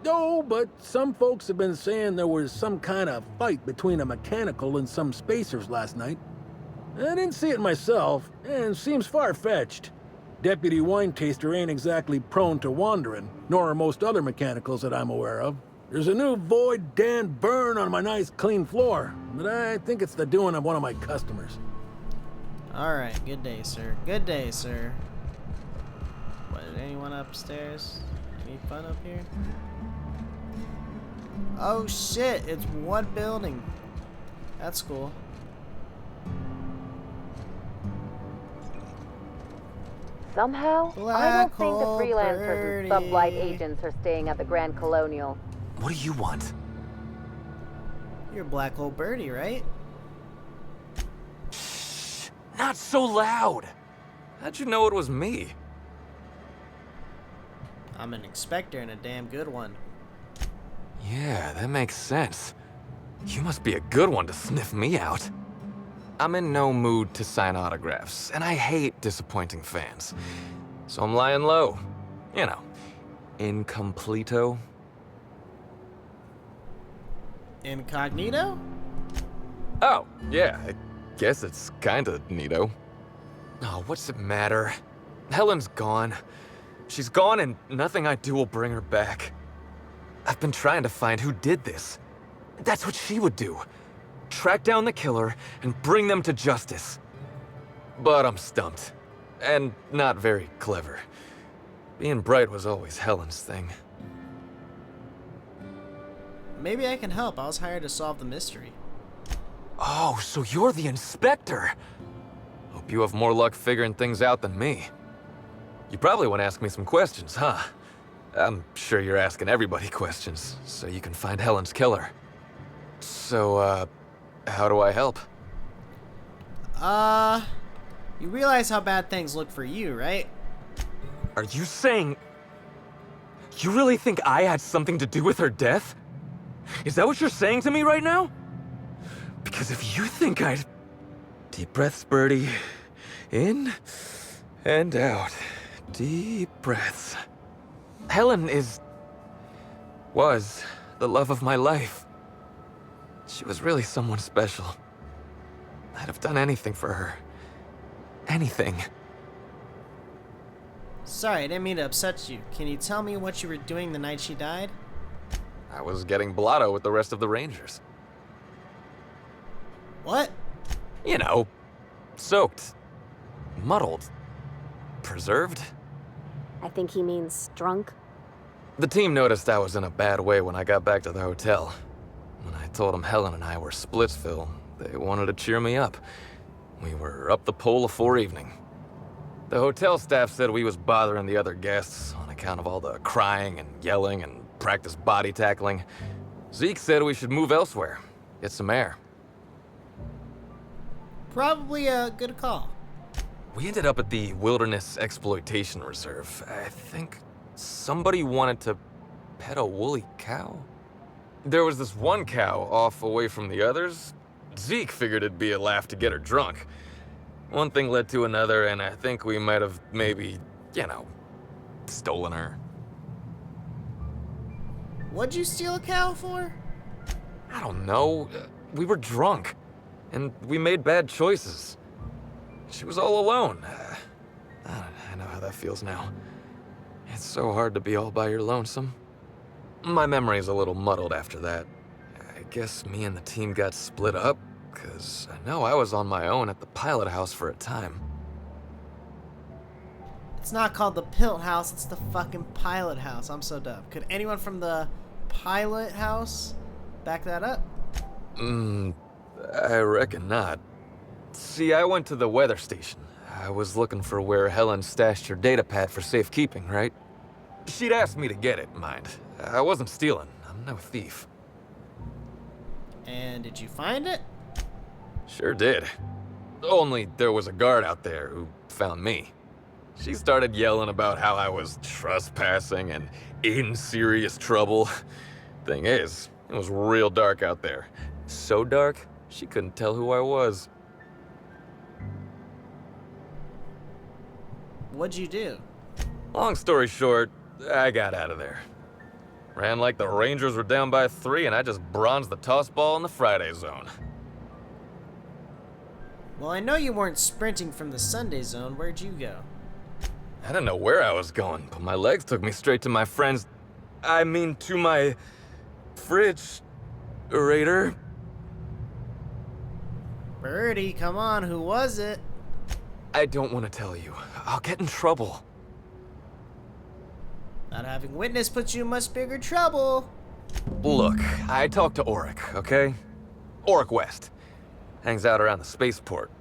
No, but some folks have been saying there was some kind of fight between a mechanical and some spacers last night. I didn't see it myself, and seems far-fetched. Deputy Wine Taster ain't exactly prone to wandering, nor are most other mechanicals that I'm aware of. There's a new Void Dan burn on my nice clean floor, but I think it's the doing of one of my customers. Alright, good day, sir. Good day, sir. What, anyone upstairs? Any fun up here? Oh shit, it's one building. That's cool. Somehow, I Black don't think the hole freelancers and birdie. sublight agents are staying at the Grand Colonial. What do you want? You're Black Hole Birdie, right? Not so loud! How'd you know it was me? I'm an inspector and a damn good one. Yeah, that makes sense. You must be a good one to sniff me out. I'm in no mood to sign autographs, and I hate disappointing fans. So I'm lying low. You know, incompleto. Incognito? Oh, yeah, I guess it's kinda neato. Oh, what's it matter? Helen's gone. She's gone and nothing I do will bring her back. I've been trying to find who did this. That's what she would do. Track down the killer and bring them to justice. But I'm stumped. And not very clever. Being bright was always Helen's thing. Maybe I can help. I was hired to solve the mystery. Oh, so you're the inspector! Hope you have more luck figuring things out than me. You probably want to ask me some questions, huh? I'm sure you're asking everybody questions, so you can find Helen's killer. So, how do I help? You realize how bad things look for you, right? Are you saying... You really think I had something to do with her death? Is that what you're saying to me right now? Because if you think I'd... Deep breaths, Birdie. In and out. Deep breaths. Helen was the love of my life. She was really someone special. I'd have done anything for her. Anything. Sorry, I didn't mean to upset you. Can you tell me what you were doing the night she died? I was getting blotto with the rest of the Rangers. What? You know, soaked, muddled, preserved. I think he means drunk. The team noticed I was in a bad way when I got back to the hotel. When I told them Helen and I were Splitsville, they wanted to cheer me up. We were up the pole afore evening. The hotel staff said we was bothering the other guests on account of all the crying and yelling and practice body tackling. Zeke said we should move elsewhere, get some air. Probably a good call. We ended up at the Wilderness Exploitation Reserve. I think somebody wanted to pet a woolly cow? There was this one cow off away from the others. Zeke figured it'd be a laugh to get her drunk. One thing led to another, and I think we might have maybe, you know, stolen her. What'd you steal a cow for? I don't know. We were drunk, and we made bad choices. She was all alone. I know how that feels now. It's so hard to be all by your lonesome. My memory's a little muddled after that. I guess me and the team got split up, because I know I was on my own at the pilot house for a time. It's not called the Pilt House, it's the fucking Pilot House. I'm so dumb. Could anyone from the Pilot House back that up? I reckon not. See, I went to the weather station. I was looking for where Helen stashed her data pad for safekeeping, right? She'd asked me to get it, mind. I wasn't stealing. I'm no thief. And did you find it? Sure did. Only there was a guard out there who found me. She started yelling about how I was trespassing and in serious trouble. Thing is, it was real dark out there. So dark, she couldn't tell who I was. What'd you do? Long story short, I got out of there. Ran like the Rangers were down by 3, and I just bronzed the toss ball in the Friday zone. Well, I know you weren't sprinting from the Sunday zone. Where'd you go? I didn't know where I was going, but my legs took me straight to my friend's... to my... fridge-rator. Birdie, come on, who was it? I don't want to tell you. I'll get in trouble. Not having witness puts you in much bigger trouble. Look, I talked to Auric, okay? Auric West. Hangs out around the spaceport.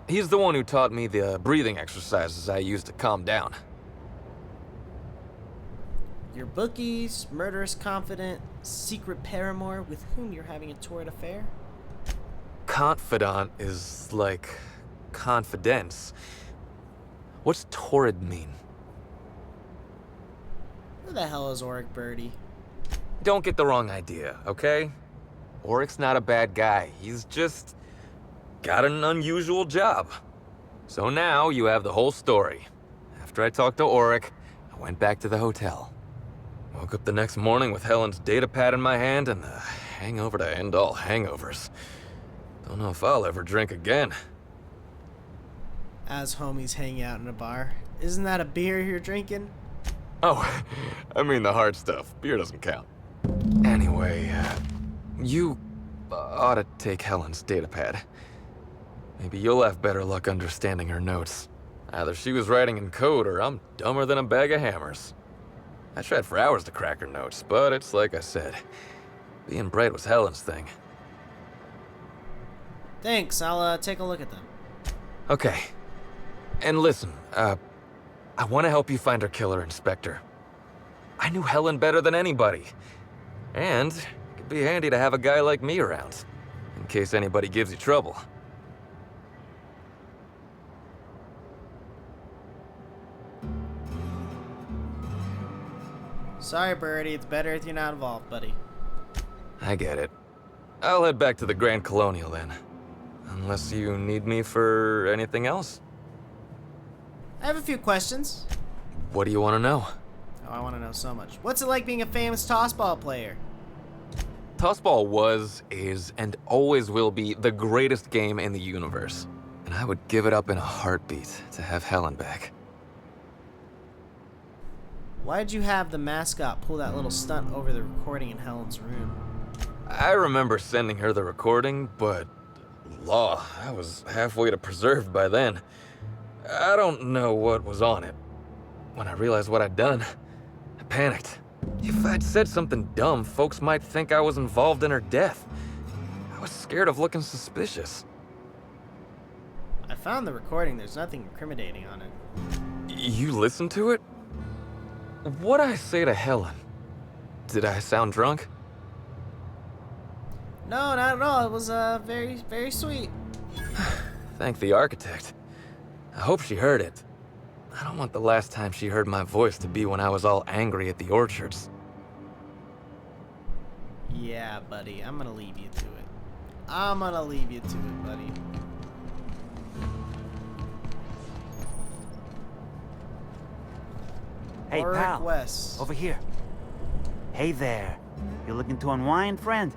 He's the one who taught me the breathing exercises I use to calm down. Your bookie's murderous confidant, secret paramour with whom you're having a torrid affair? Confidant is like confidence. What's torrid mean? Who the hell is Auric Birdie? Don't get the wrong idea, okay? Auric's not a bad guy. He's just got an unusual job. So now you have the whole story. After I talked to Auric, I went back to the hotel. Woke up the next morning with Helen's datapad in my hand and the hangover to end all hangovers. Don't know if I'll ever drink again. As homies hanging out in a bar. Isn't that a beer you're drinking? Oh, I mean the hard stuff. Beer doesn't count. Anyway, you ought to take Helen's datapad. Maybe you'll have better luck understanding her notes. Either she was writing in code or I'm dumber than a bag of hammers. I tried for hours to crack her notes, but it's like I said. Being bright was Helen's thing. Thanks, I'll take a look at them. Okay. And listen, I want to help you find her killer, Inspector. I knew Helen better than anybody. And it'd be handy to have a guy like me around, in case anybody gives you trouble. Sorry, Birdie, it's better if you're not involved, buddy. I get it. I'll head back to the Grand Colonial then. Unless you need me for anything else. I have a few questions. What do you want to know? Oh, I want to know so much. What's it like being a famous tossball player? Tossball was, is, and always will be the greatest game in the universe. And I would give it up in a heartbeat to have Helen back. Why'd you have the mascot pull that little stunt over the recording in Helen's room? I remember sending her the recording, but law, I was halfway to preserved by then. I don't know what was on it. When I realized what I'd done, I panicked. If I'd said something dumb, folks might think I was involved in her death. I was scared of looking suspicious. I found the recording. There's nothing incriminating on it. You listened to it? What'd I say to Helen? Did I sound drunk? No, not at all. It was very, very sweet. Thank the architect. I hope she heard it. I don't want the last time she heard my voice to be when I was all angry at the orchards. Yeah, buddy. I'm gonna leave you to it. I'm gonna leave you to it, buddy. Hey, Auric pal. West. Over here. Hey there. You looking to unwind, friend?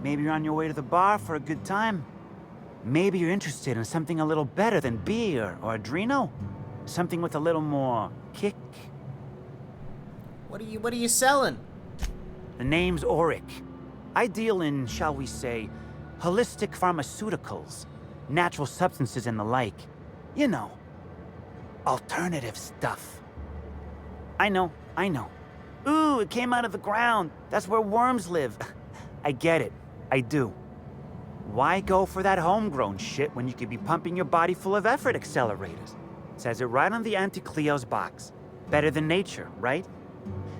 Maybe you're on your way to the bar for a good time? Maybe you're interested in something a little better than beer or Adreno? Something with a little more kick? What are you selling? The name's Auric. I deal in, shall we say, holistic pharmaceuticals, natural substances and the like. You know, alternative stuff. I know. Ooh, it came out of the ground. That's where worms live. I get it. I do. Why go for that homegrown shit when you could be pumping your body full of effort accelerators? Says it right on the Anti-Cleo's box. Better than nature, right?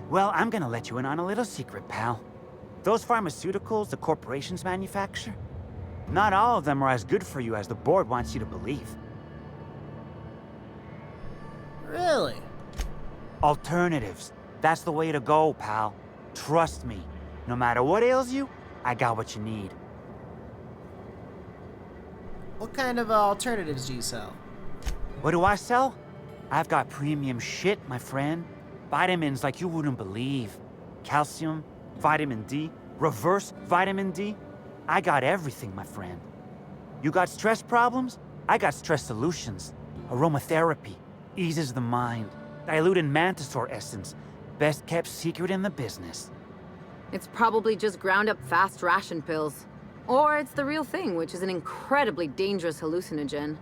Well, I'm gonna let you in on a little secret, pal. Those pharmaceuticals the corporations manufacture, not all of them are as good for you as the board wants you to believe. Really? Alternatives. That's the way to go, pal. Trust me. No matter what ails you, I got what you need. What kind of alternatives do you sell? What do I sell? I've got premium shit, my friend. Vitamins like you wouldn't believe. Calcium, vitamin D, reverse vitamin D. I got everything, my friend. You got stress problems? I got stress solutions. Aromatherapy eases the mind. Diluted Mantisaur essence, best kept secret in the business. It's probably just ground up fast ration pills. Or it's the real thing, which is an incredibly dangerous hallucinogen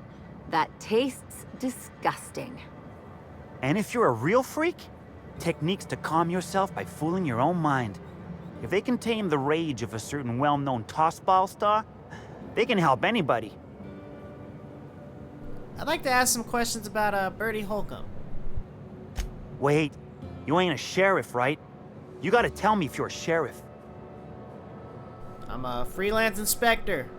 that tastes disgusting. And if you're a real freak, techniques to calm yourself by fooling your own mind. If they can tame the rage of a certain well-known tossball star, they can help anybody. I'd like to ask some questions about Bertie Holcomb. Wait, you ain't a sheriff, right? You gotta tell me if you're a sheriff. I'm a freelance inspector.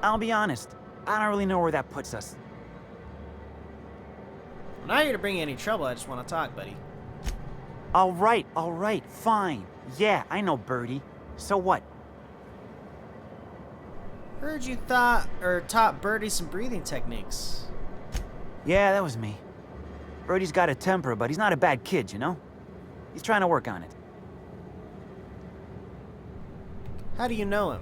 I'll be honest, I don't really know where that puts us. I'm not here to bring you any trouble, I just want to talk, buddy. All right, fine. Yeah, I know Bertie. So what? Heard you taught Bertie some breathing techniques. Yeah, that was me. Bertie's got a temper, but he's not a bad kid, you know? He's trying to work on it. How do you know him?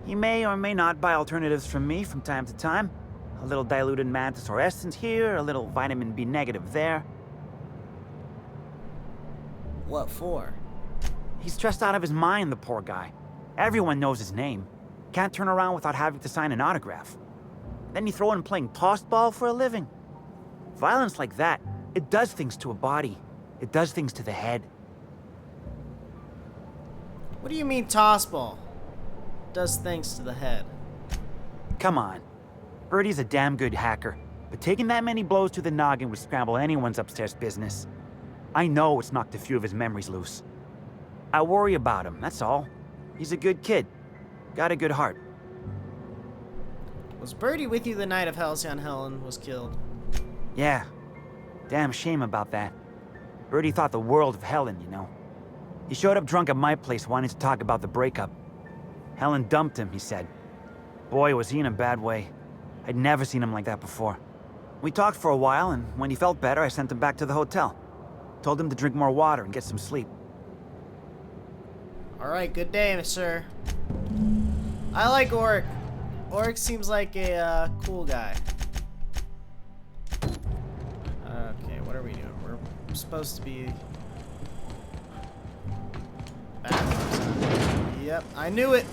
He may or may not buy alternatives from me from time to time. A little diluted mantis or essence here, a little vitamin B negative there. What for? He's stressed out of his mind, the poor guy. Everyone knows his name. Can't turn around without having to sign an autograph. Then you throw in playing tossball for a living. Violence like that, it does things to a body. It does things to the head. What do you mean tossball? Does things to the head. Come on. Bertie's a damn good hacker, but taking that many blows to the noggin would scramble anyone's upstairs business. I know it's knocked a few of his memories loose. I worry about him, that's all. He's a good kid. Got a good heart. Was Bertie with you the night of Halcyon Helen was killed? Yeah. Damn shame about that. Bertie thought the world of Helen, you know. He showed up drunk at my place wanting to talk about the breakup. Helen dumped him, he said. Boy, was he in a bad way. I'd never seen him like that before. We talked for a while, and when he felt better, I sent him back to the hotel. Told him to drink more water and get some sleep. Alright, good day, sir. I like Oric. Oric seems like a cool guy. Okay, what are we doing? We're supposed to be... bathrooms. Yep, I knew it!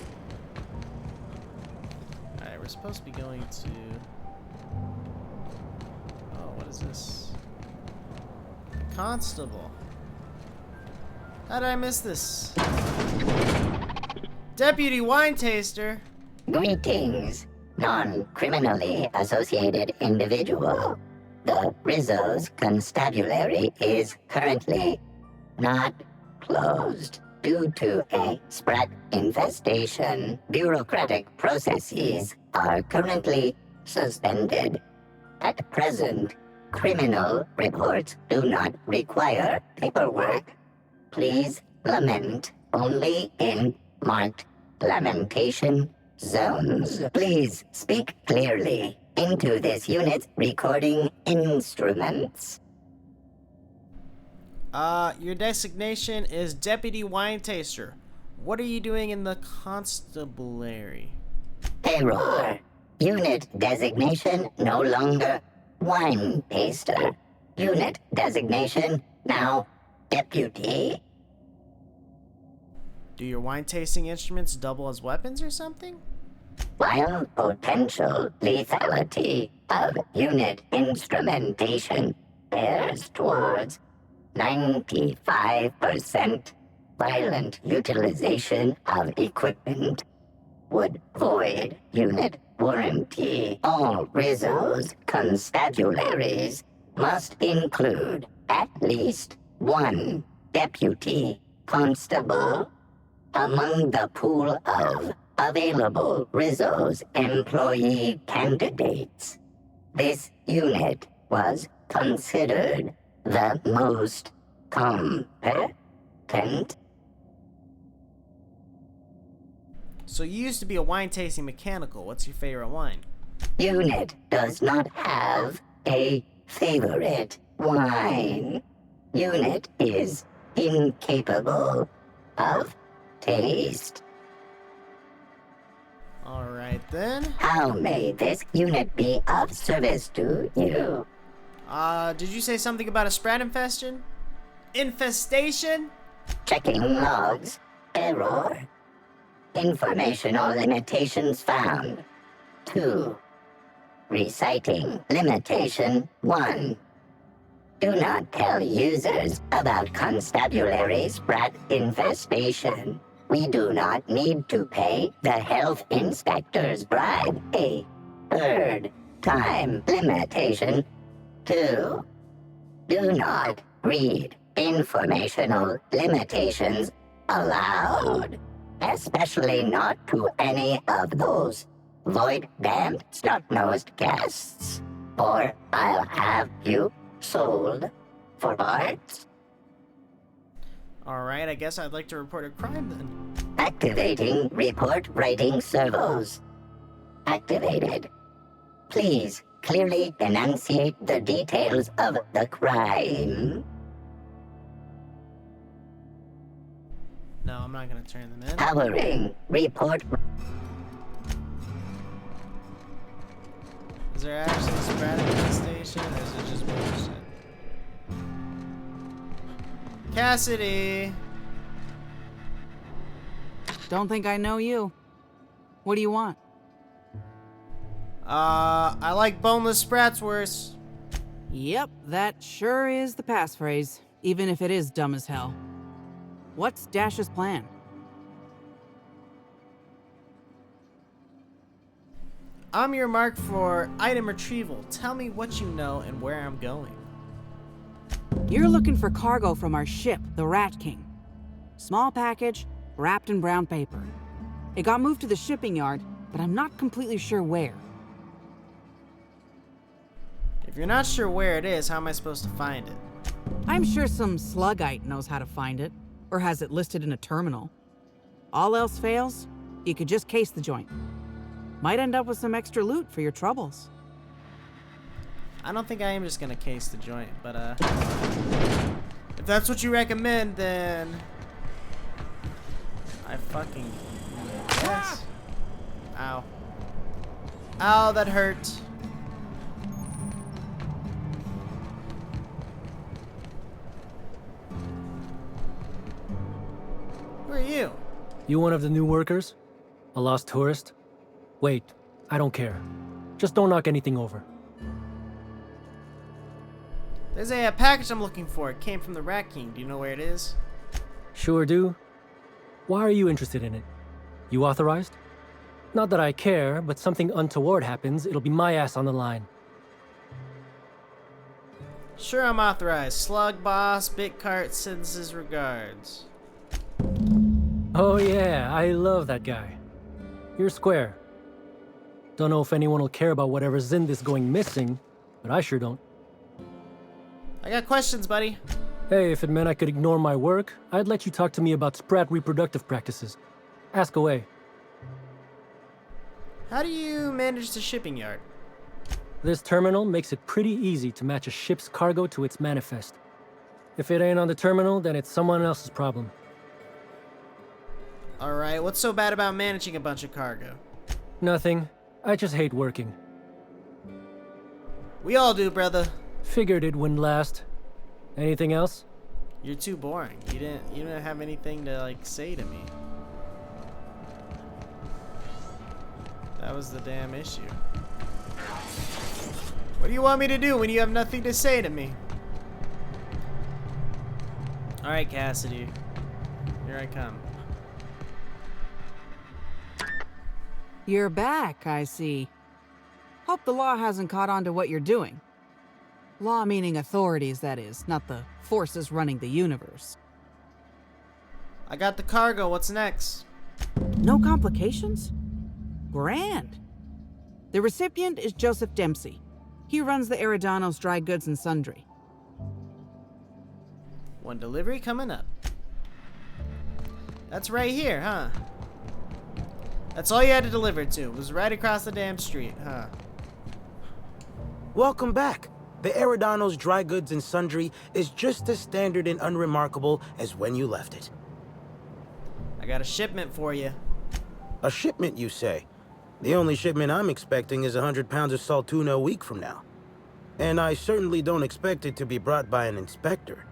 Alright, we're supposed to be going to... Oh, what is this? Constable. How did I miss this? Deputy Wine Taster. Greetings, non-criminally associated individual. The Rizzo's constabulary is currently not closed due to a sprat infestation. Bureaucratic processes are currently suspended. At present, criminal reports do not require paperwork. Please lament only in marked lamentation zones. Please speak clearly into this unit's recording instruments. Your designation is Deputy Wine Taster. What are you doing in the constabulary? Error. Unit designation no longer Wine Taster. Unit designation now Deputy. Do your wine tasting instruments double as weapons or something? While potential lethality of unit instrumentation bears towards 95% violent utilization of equipment, would void unit warranty. All Rizzo's constabularies must include at least one deputy constable among the pool of available Rizzo's employee candidates. This unit was considered the most competent. So you used to be a wine tasting mechanical. What's your favorite wine? Unit does not have a favorite wine. Unit is incapable of taste. Alright then. How may this unit be of service to you? Did you say something about a sprat infestation? Infestation? Checking logs. Error. Informational limitations found. 2. Reciting limitation 1. Do not tell users about constabulary sprat infestation. We do not need to pay the health inspector's bribe. A third time limitation. 2. Do not read informational limitations aloud. Especially not to any of those void-damned snot-nosed guests. Or I'll have you sold for parts. Alright, I guess I'd like to report a crime then. Activating report writing servos. Activated. Please clearly enunciate the details of the crime. No, I'm not gonna turn them in. Powering report. Is there actually a sprat infestation, or is it just bullshit? Cassidy! Don't think I know you. What do you want? I like boneless sprats worse. Yep, that sure is the passphrase, even if it is dumb as hell. What's Dash's plan? I'm your mark for item retrieval. Tell me what you know and where I'm going. You're looking for cargo from our ship, the Rat King. Small package, wrapped in brown paper. It got moved to the shipping yard, but I'm not completely sure where. If you're not sure where it is, how am I supposed to find it? I'm sure some sluggite knows how to find it, or has it listed in a terminal. All else fails, you could just case the joint. Might end up with some extra loot for your troubles. I don't think I am just gonna case the joint, but if that's what you recommend, then I fucking yes. Ow. Ow, that hurt. Who are you? You one of the new workers? A lost tourist? Wait, I don't care. Just don't knock anything over. There's a package I'm looking for. It came from the Rat King. Do you know where it is? Sure do. Why are you interested in it? You authorized? Not that I care, but something untoward happens, it'll be my ass on the line. Sure, I'm authorized. Slug Boss, Bitcart sends his regards. Oh yeah, I love that guy. You're square. Don't know if anyone will care about whatever's in this going missing, but I sure don't. I got questions, buddy. Hey, if it meant I could ignore my work, I'd let you talk to me about sprat reproductive practices. Ask away. How do you manage the shipping yard? This terminal makes it pretty easy to match a ship's cargo to its manifest. If it ain't on the terminal, then it's someone else's problem. Alright, what's so bad about managing a bunch of cargo? Nothing. I just hate working. We all do, brother. Figured it wouldn't last. Anything else? You're too boring. You didn't have anything to like say to me. That was the damn issue. What do you want me to do when you have nothing to say to me? Alright, Cassidy. Here I come. You're back, I see. Hope the law hasn't caught on to what you're doing. Law meaning authorities, that is, not the forces running the universe. I got the cargo. What's next? No complications? Grand. The recipient is Joseph Dempsey. He runs the Eridanos Dry Goods and Sundry. One delivery coming up. That's right here, huh? That's all you had to deliver to. It was right across the damn street, huh? Welcome back. The Eridanos Dry Goods and Sundry is just as standard and unremarkable as when you left it. I got a shipment for you. A shipment, you say? The only shipment I'm expecting is 100 pounds of salt tuna a week from now. And I certainly don't expect it to be brought by an inspector.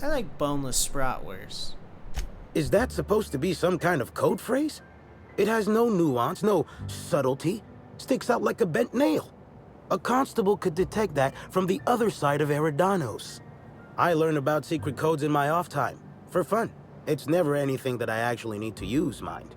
I like boneless bratwurst. Is that supposed to be some kind of code phrase? It has no nuance, no subtlety. Sticks out like a bent nail. A constable could detect that from the other side of Eridanos. I learn about secret codes in my off time, for fun. It's never anything that I actually need to use, mind.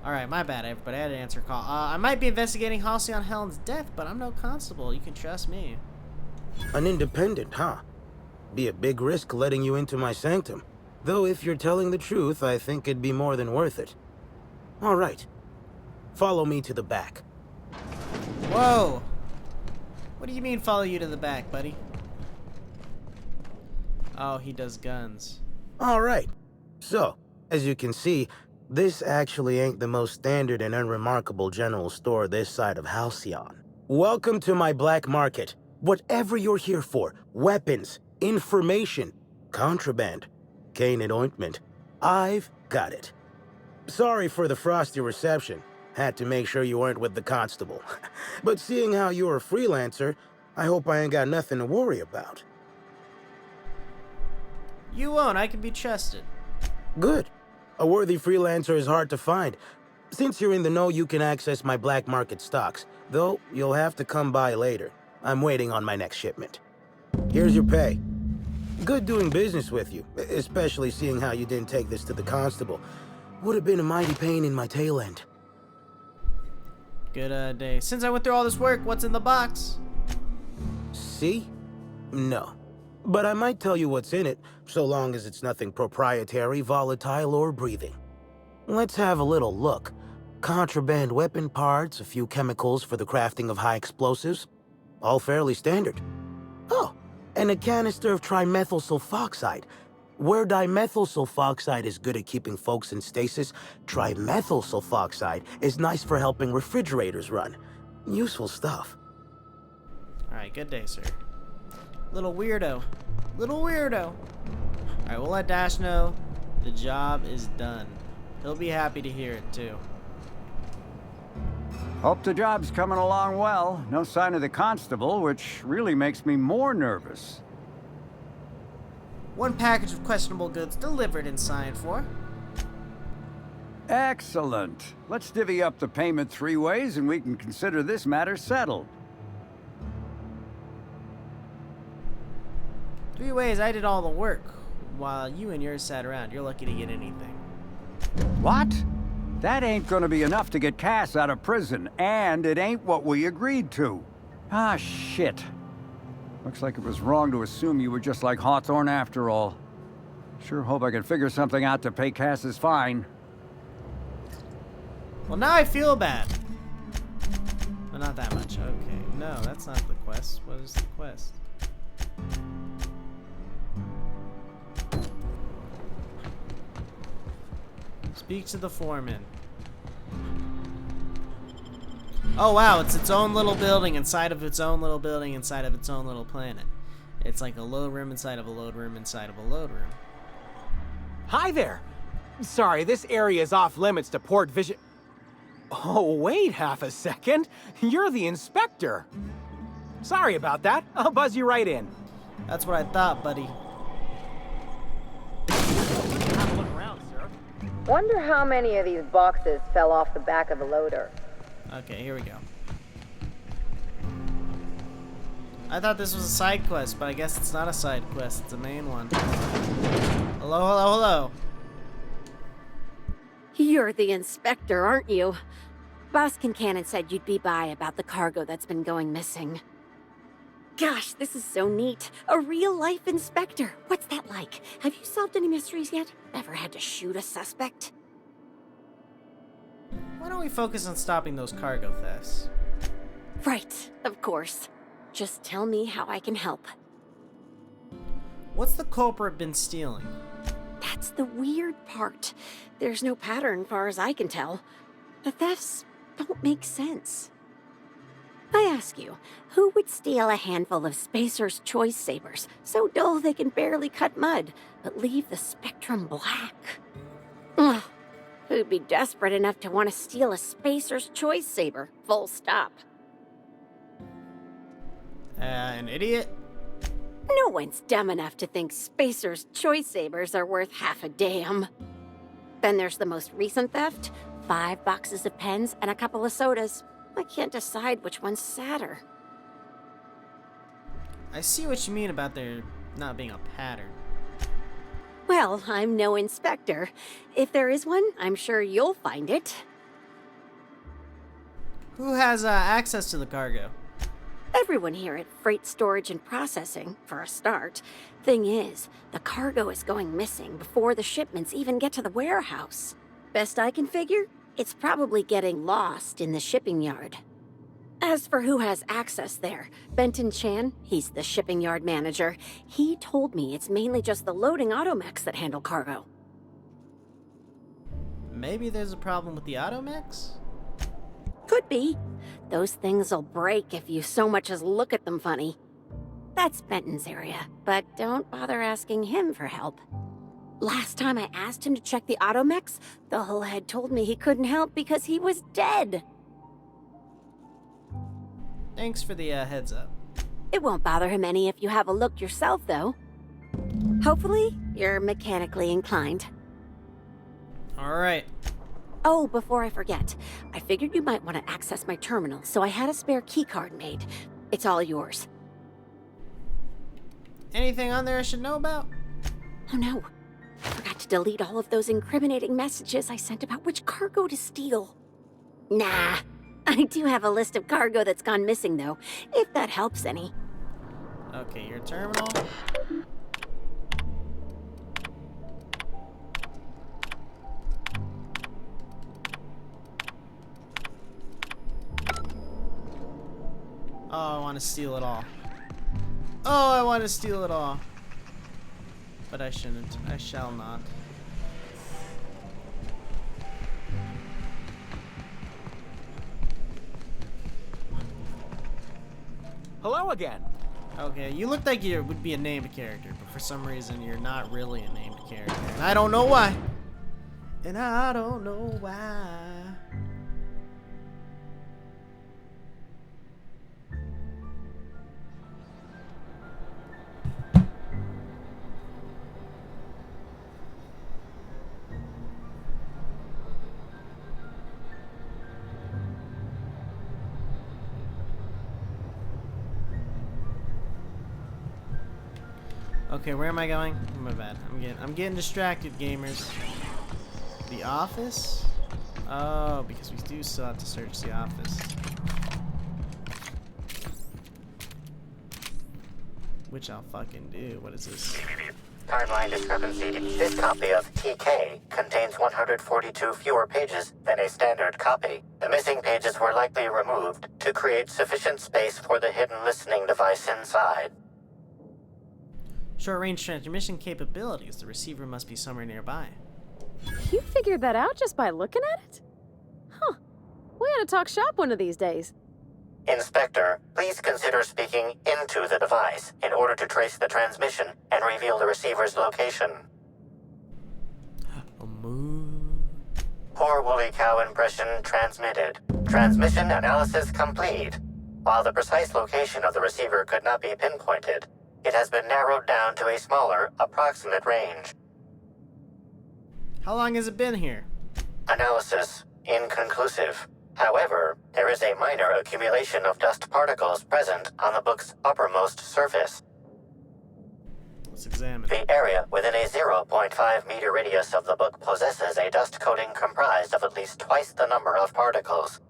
Alright, my bad, everybody. I had to answer a call. I might be investigating Halcyon Helen's death, but I'm no constable. You can trust me. An independent, huh? Be a big risk letting you into my sanctum. Though if you're telling the truth, I think it'd be more than worth it. Alright. Follow me to the back. Whoa! What do you mean follow you to the back, buddy? Oh, he does guns. Alright. So, as you can see, this actually ain't the most standard and unremarkable general store this side of Halcyon. Welcome to my black market. Whatever you're here for, weapons, information, contraband, cane and ointment, I've got it. Sorry for the frosty reception. Had to make sure you weren't with the constable. But seeing how you're a freelancer, I hope I ain't got nothing to worry about. You won't. I can be trusted. Good. A worthy freelancer is hard to find. Since you're in the know, you can access my black market stocks. Though, you'll have to come by later. I'm waiting on my next shipment. Here's your pay. Good doing business with you, especially seeing how you didn't take this to the constable. Would have been a mighty pain in my tail end. Good day. Since I went through all this work, what's in the box? See? No. But I might tell you what's in it, so long as it's nothing proprietary, volatile, or breathing. Let's have a little look. Contraband weapon parts, a few chemicals for the crafting of high explosives. All fairly standard. Oh, and a canister of trimethyl sulfoxide. Where dimethyl sulfoxide is good at keeping folks in stasis, trimethyl sulfoxide is nice for helping refrigerators run. Useful stuff. Alright, good day, sir. Little weirdo. Little weirdo. Alright, we'll let Dash know the job is done. He'll be happy to hear it, too. Hope the job's coming along well. No sign of the constable, which really makes me more nervous. One package of questionable goods delivered and signed for. Excellent. Let's divvy up the payment 3 ways and we can consider this matter settled. 3 ways. I did all the work, while you and yours sat around. You're lucky to get anything. What? That ain't gonna be enough to get Cass out of prison, and it ain't what we agreed to. Ah, shit. Looks like it was wrong to assume you were just like Hawthorne after all. Sure hope I can figure something out to pay Cass's fine. Well, now I feel bad. But not that much. Okay. No, that's not the quest. What is the quest? Speak to the foreman. Oh wow, it's its own little building inside of its own little building inside of its own little planet. It's like a load room inside of a load room inside of a load room. Hi there. Sorry, this area is off limits to port vision. Oh, wait half a second. You're the inspector. Sorry about that. I'll buzz you right in. That's what I thought, buddy. Have a look around, sir. Wonder how many of these boxes fell off the back of the loader. Okay, here we go. I thought this was a side quest, but I guess it's not a side quest. It's a main one. Hello, hello, hello. You're the inspector, aren't you? Boss Kincannon said you'd be by about the cargo that's been going missing. Gosh, this is so neat. A real-life inspector. What's that like? Have you solved any mysteries yet? Ever had to shoot a suspect? Why don't we focus on stopping those cargo thefts? Right, of course. Just tell me how I can help. What's the culprit been stealing? That's the weird part. There's no pattern, far as I can tell. The thefts don't make sense. I ask you, who would steal a handful of Spacer's Choice Sabers, so dull they can barely cut mud, but leave the spectrum black? Ugh. Who'd be desperate enough to want to steal a Spacer's Choice Saber, full stop? An idiot? No one's dumb enough to think Spacer's Choice Sabers are worth half a damn. Then there's the most recent theft, 5 boxes of pens and a couple of sodas. I can't decide which one's sadder. I see what you mean about there not being a pattern. Well, I'm no inspector. If there is one, I'm sure you'll find it. Who has access to the cargo? Everyone here at Freight Storage and Processing, for a start. Thing is, the cargo is going missing before the shipments even get to the warehouse. Best I can figure, it's probably getting lost in the shipping yard. As for who has access there, Benton Chan, he's the shipping yard manager. He told me it's mainly just the loading automechs that handle cargo. Maybe there's a problem with the automechs? Could be. Those things will break if you so much as look at them funny. That's Benton's area, but don't bother asking him for help. Last time I asked him to check the automechs, the hull head told me he couldn't help because he was dead. Thanks for the heads up. It won't bother him any if you have a look yourself, though. Hopefully, you're mechanically inclined. Alright. Oh, before I forget, I figured you might want to access my terminal, so I had a spare keycard made. It's all yours. Anything on there I should know about? Oh no. I forgot to delete all of those incriminating messages I sent about which cargo to steal. Nah. I do have a list of cargo that's gone missing, though, if that helps any. Okay, your terminal. Oh, I want to steal it all. Oh, I want to steal it all. But I shouldn't. I shall not. Hello again. Okay, you look like you would be a named character, but for some reason you're not really a named character. And I don't know why. And I don't know why. Okay, where am I going? Oh, my bad. I'm getting distracted, gamers. The office? Oh, because we do still have to search the office. Which I'll fucking do. What is this? Timeline discrepancy. This copy of TK contains 142 fewer pages than a standard copy. The missing pages were likely removed to create sufficient space for the hidden listening device inside. Short-range transmission capabilities. The receiver must be somewhere nearby. You figured that out just by looking at it? Huh. We ought to talk shop one of these days. Inspector, please consider speaking into the device in order to trace the transmission and reveal the receiver's location. Poor woolly cow impression transmitted. Transmission analysis complete. While the precise location of the receiver could not be pinpointed, it has been narrowed down to a smaller, approximate range. How long has it been here? Analysis inconclusive. However, there is a minor accumulation of dust particles present on the book's uppermost surface. Let's examine. The area within a 0.5 meter radius of the book possesses a dust coating comprised of at least twice the number of particles.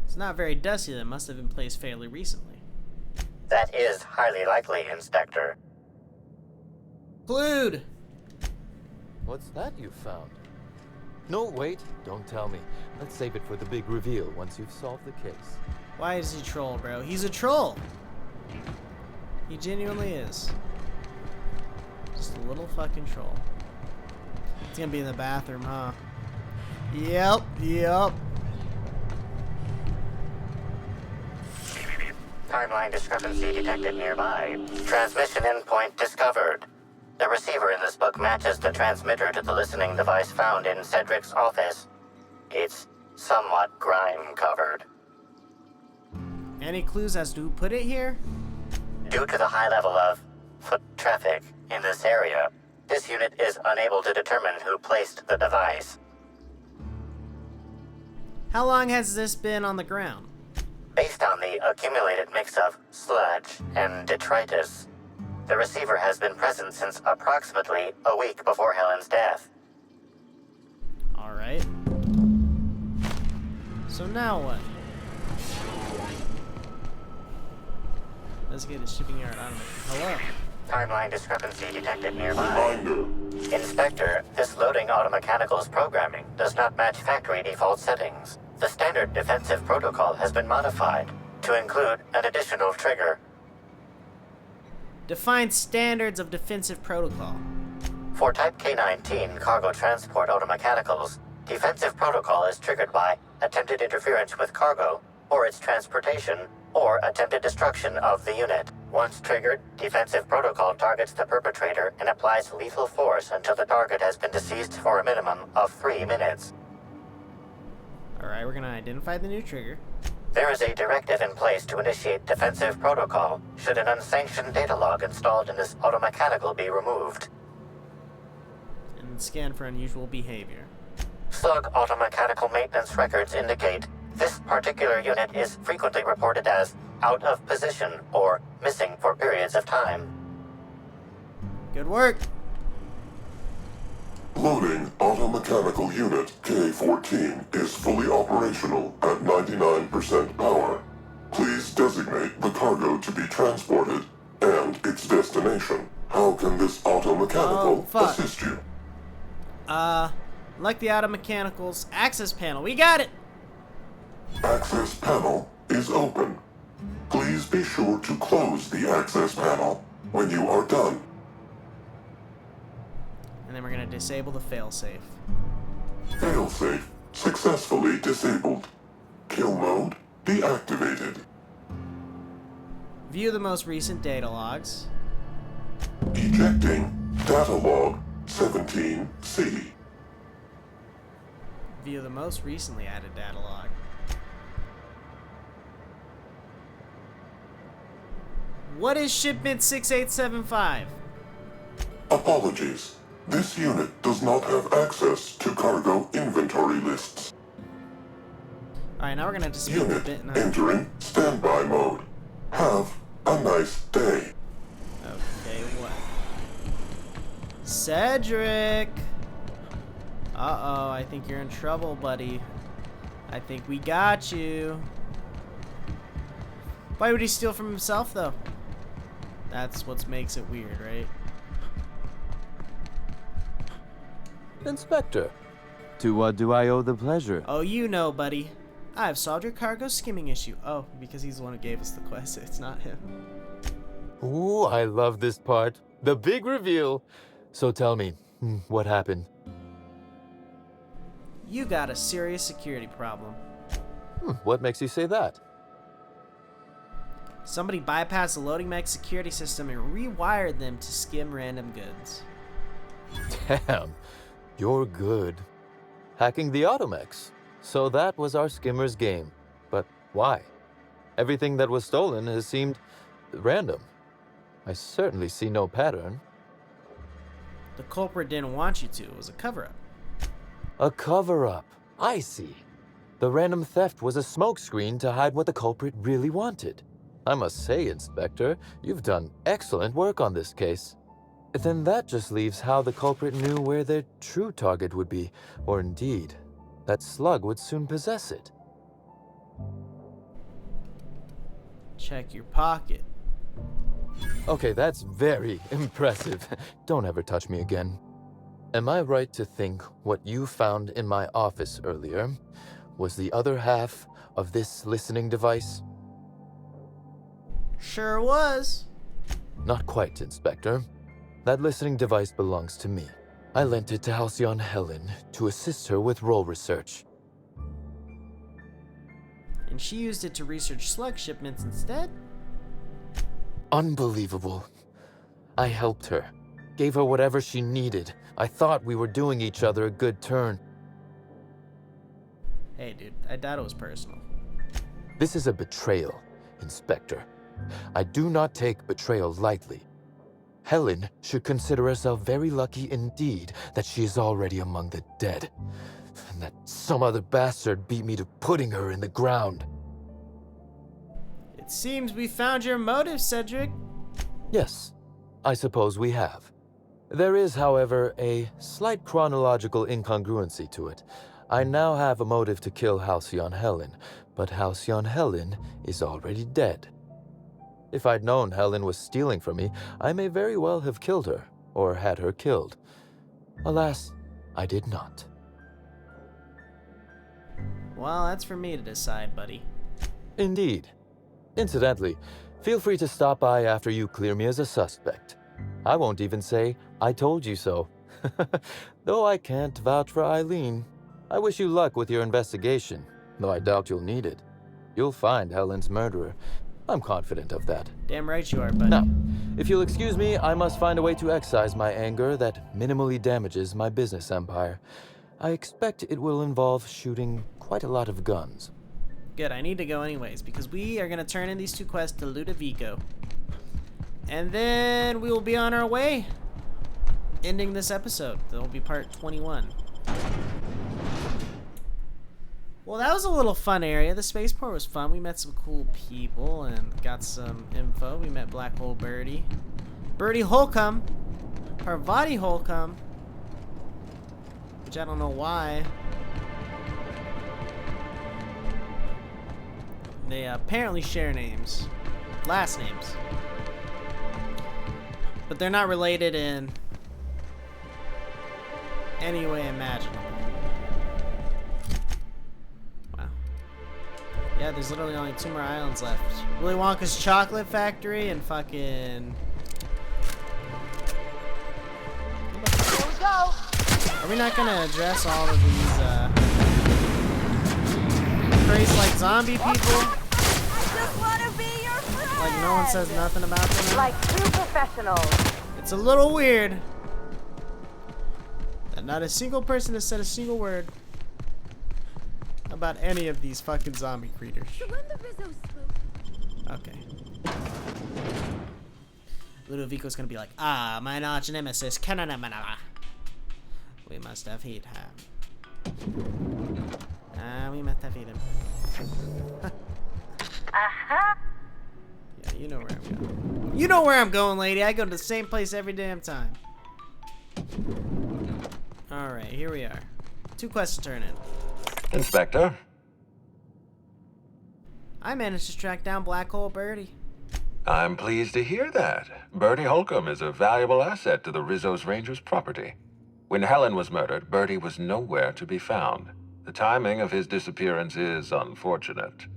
It's not very dusty, that must have been placed fairly recently. That is highly likely, Inspector. Clued! What's that you found? No, wait, don't tell me. Let's save it for the big reveal once you've solved the case. Why is he troll, bro? He's a troll! He genuinely is. Just a little fucking troll. It's gonna be in the bathroom, huh? Yep. Timeline discrepancy detected nearby. Transmission endpoint discovered. The receiver in this book matches the transmitter to the listening device found in Cedric's office. It's somewhat grime-covered. Any clues as to who put it here? Due to the high level of foot traffic in this area, this unit is unable to determine who placed the device. How long has this been on the ground? Based on the accumulated mix of sludge and detritus, the receiver has been present since approximately a week before Helen's death. Alright. So now what? Let's get the shipping yard out of it. Hello? Timeline discrepancy detected nearby. Inspector, this loading automechanical's programming does not match factory default settings. The standard defensive protocol has been modified to include an additional trigger. Define standards of defensive protocol. For Type K-19 cargo transport automechanicals, defensive protocol is triggered by attempted interference with cargo, or its transportation, or attempted destruction of the unit. Once triggered, defensive protocol targets the perpetrator and applies lethal force until the target has been deceased for a minimum of 3 minutes. Alright, we're gonna identify the new trigger. There is a directive in place to initiate defensive protocol should an unsanctioned data log installed in this automechanical be removed. And scan for unusual behavior. Slug automechanical maintenance records indicate this particular unit is frequently reported as out of position or missing for periods of time. Good work! Loading automechanical unit K-14 is fully operational at 99% power. Please designate the cargo to be transported and its destination. How can this automechanical assist you? Like the automechanical's access panel. We got it! Access panel is open. Please be sure to close the access panel when you are done. And then we're gonna disable the failsafe. Failsafe successfully disabled. Kill mode deactivated. View the most recent data logs. Ejecting data log 17C. View the most recently added data log. What is shipment 6875? Apologies. This unit does not have access to cargo inventory lists. Alright, now we're gonna disable the Unit bit now. entering standby mode. Have a nice day. Okay, what? Cedric! Uh-oh, I think you're in trouble, buddy. I think we got you. Why would he steal from himself, though? That's what makes it weird, right? Inspector, To what do I owe the pleasure? Oh, you know, buddy. I've solved your cargo skimming issue. Oh, because he's the one who gave us the quest. It's not him. Ooh, I love this part. The big reveal. So tell me, what happened? You got a serious security problem. What makes you say that? Somebody bypassed the loading mech security system and rewired them to skim random goods. Damn, you're good. Hacking the automechs. So that was our skimmer's game. But why? Everything that was stolen has seemed random. I certainly see no pattern. The culprit didn't want you to. It was a cover-up. A cover-up. I see. The random theft was a smokescreen to hide what the culprit really wanted. I must say, Inspector, you've done excellent work on this case. Then that just leaves how the culprit knew where their true target would be, or indeed, that Slug would soon possess it. Check your pocket. Okay, that's very impressive. Don't ever touch me again. Am I right to think what you found in my office earlier was the other half of this listening device? Sure was. Not quite, Inspector. That listening device belongs to me. I lent it to Halcyon Helen to assist her with role research. And she used it to research slug shipments instead? Unbelievable. I helped her. Gave her whatever she needed. I thought we were doing each other a good turn. Hey, dude, I doubt it was personal. This is a betrayal, Inspector. I do not take betrayal lightly. Helen should consider herself very lucky indeed that she is already among the dead, and that some other bastard beat me to putting her in the ground. It seems we found your motive, Cedric. Yes, I suppose we have. There is, however, a slight chronological incongruency to it. I now have a motive to kill Halcyon Helen, but Halcyon Helen is already dead. If I'd known Helen was stealing from me, I may very well have killed her, or had her killed. Alas, I did not. Well, that's for me to decide, buddy. Indeed. Incidentally, feel free to stop by after you clear me as a suspect. I won't even say, I told you so. Though I can't vouch for Eileen. I wish you luck with your investigation, though I doubt you'll need it. You'll find Helen's murderer. I'm confident of that. Damn right you are, buddy. Now, if you'll excuse me, I must find a way to excise my anger that minimally damages my business empire. I expect it will involve shooting quite a lot of guns. Good, I need to go anyways, because we are going to turn in these two quests to Ludovico. And then we will be on our way, ending this episode. That will be part 21. Well, that was a little fun area. The spaceport was fun. We met some cool people and got some info. We met Black Hole Birdie. Birdie Holcomb. Parvati Holcomb. Which I don't know why. They apparently share names. Last names. But they're not related in any way imaginable. Wow. Yeah, there's literally only 2 more islands left. Willy Wonka's Chocolate Factory and fucking... Here we go! Are we not gonna address all of these, crazy, like, zombie people? Like, no one says nothing about them? Like true professionals. It's a little weird that not a single person has said a single word about any of these fucking zombie creatures. Okay. Ludovico's gonna be like, ah, my arch nemesis, we must have hit him. We must have hit him. Yeah, you know where I'm going. You know where I'm going, lady. I go to the same place every damn time. Alright, here we are. 2 quests to turn in. Inspector? I managed to track down Black Hole Birdie. I'm pleased to hear that. Birdie Holcomb is a valuable asset to the Rizzo's Rangers property. When Helen was murdered, Bertie was nowhere to be found. The timing of his disappearance is unfortunate.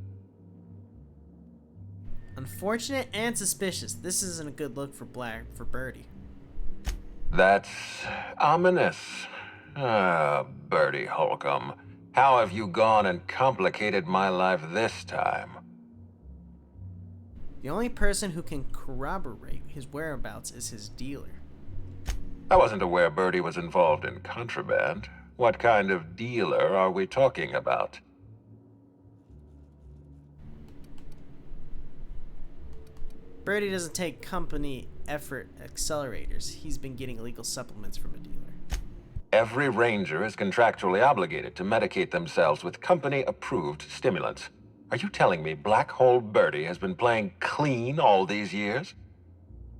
Unfortunate and suspicious. This isn't a good look for Bertie. That's ominous. Bertie Holcomb, how have you gone and complicated my life this time? The only person who can corroborate his whereabouts is his dealer. I wasn't aware Bertie was involved in contraband. What kind of dealer are we talking about? Bertie doesn't take company effort accelerators. He's been getting illegal supplements from a dealer. Every ranger is contractually obligated to medicate themselves with company-approved stimulants. Are you telling me Black Hole Bertie has been playing clean all these years?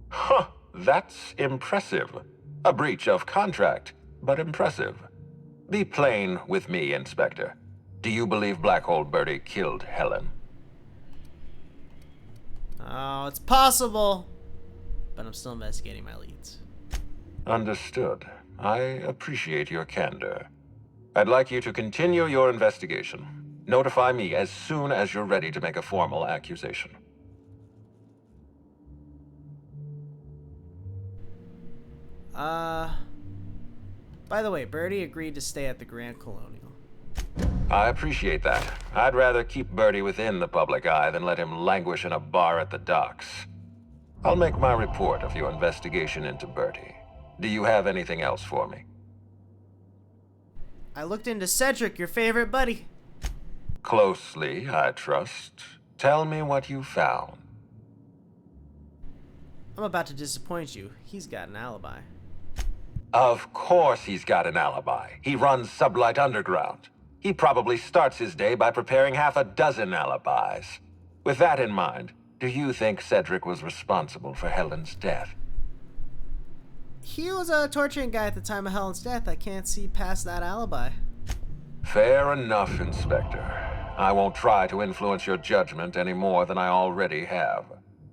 Huh, that's impressive. A breach of contract, but impressive. Be plain with me, Inspector. Do you believe Black Hole Bertie killed Helen? Oh, it's possible, but I'm still investigating my leads. Understood. I appreciate your candor. I'd like you to continue your investigation. Notify me as soon as you're ready to make a formal accusation. By the way, Bertie agreed to stay at the Grand Colonial. I appreciate that. I'd rather keep Bertie within the public eye than let him languish in a bar at the docks. I'll make my report of your investigation into Bertie. Do you have anything else for me? I looked into Cedric, your favorite buddy. Closely, I trust. Tell me what you found. I'm about to disappoint you. He's got an alibi. Of course he's got an alibi. He runs Sublight Underground. He probably starts his day by preparing half a dozen alibis. With that in mind, do you think Cedric was responsible for Helen's death? He was a torturing guy at the time of Helen's death. I can't see past that alibi. Fair enough, Inspector. I won't try to influence your judgment any more than I already have.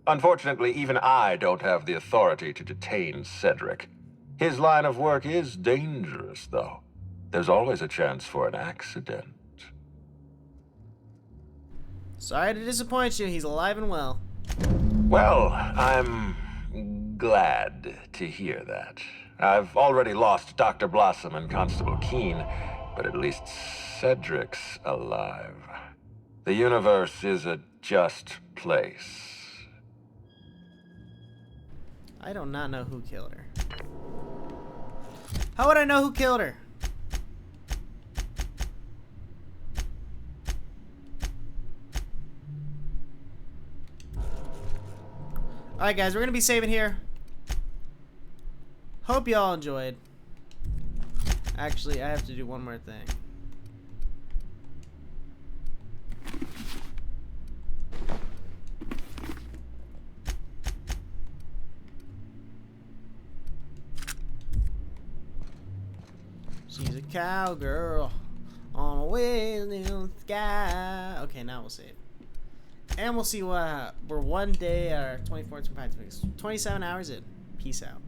Unfortunately, even I don't have the authority to detain Cedric. His line of work is dangerous, though. There's always a chance for an accident. Sorry to disappoint you. He's alive and well. Well, I'm glad to hear that. I've already lost Dr. Blossom and Constable Keene, but at least Cedric's alive. The universe is a just place. I do not know who killed her. How would I know who killed her? Alright guys, we're going to be saving here. Hope y'all enjoyed. Actually, I have to do one more thing. She's a cowgirl on a wailing sky. Okay, now we'll save. And we'll see what we're one day or 24, 25, 27 hours in. Peace out.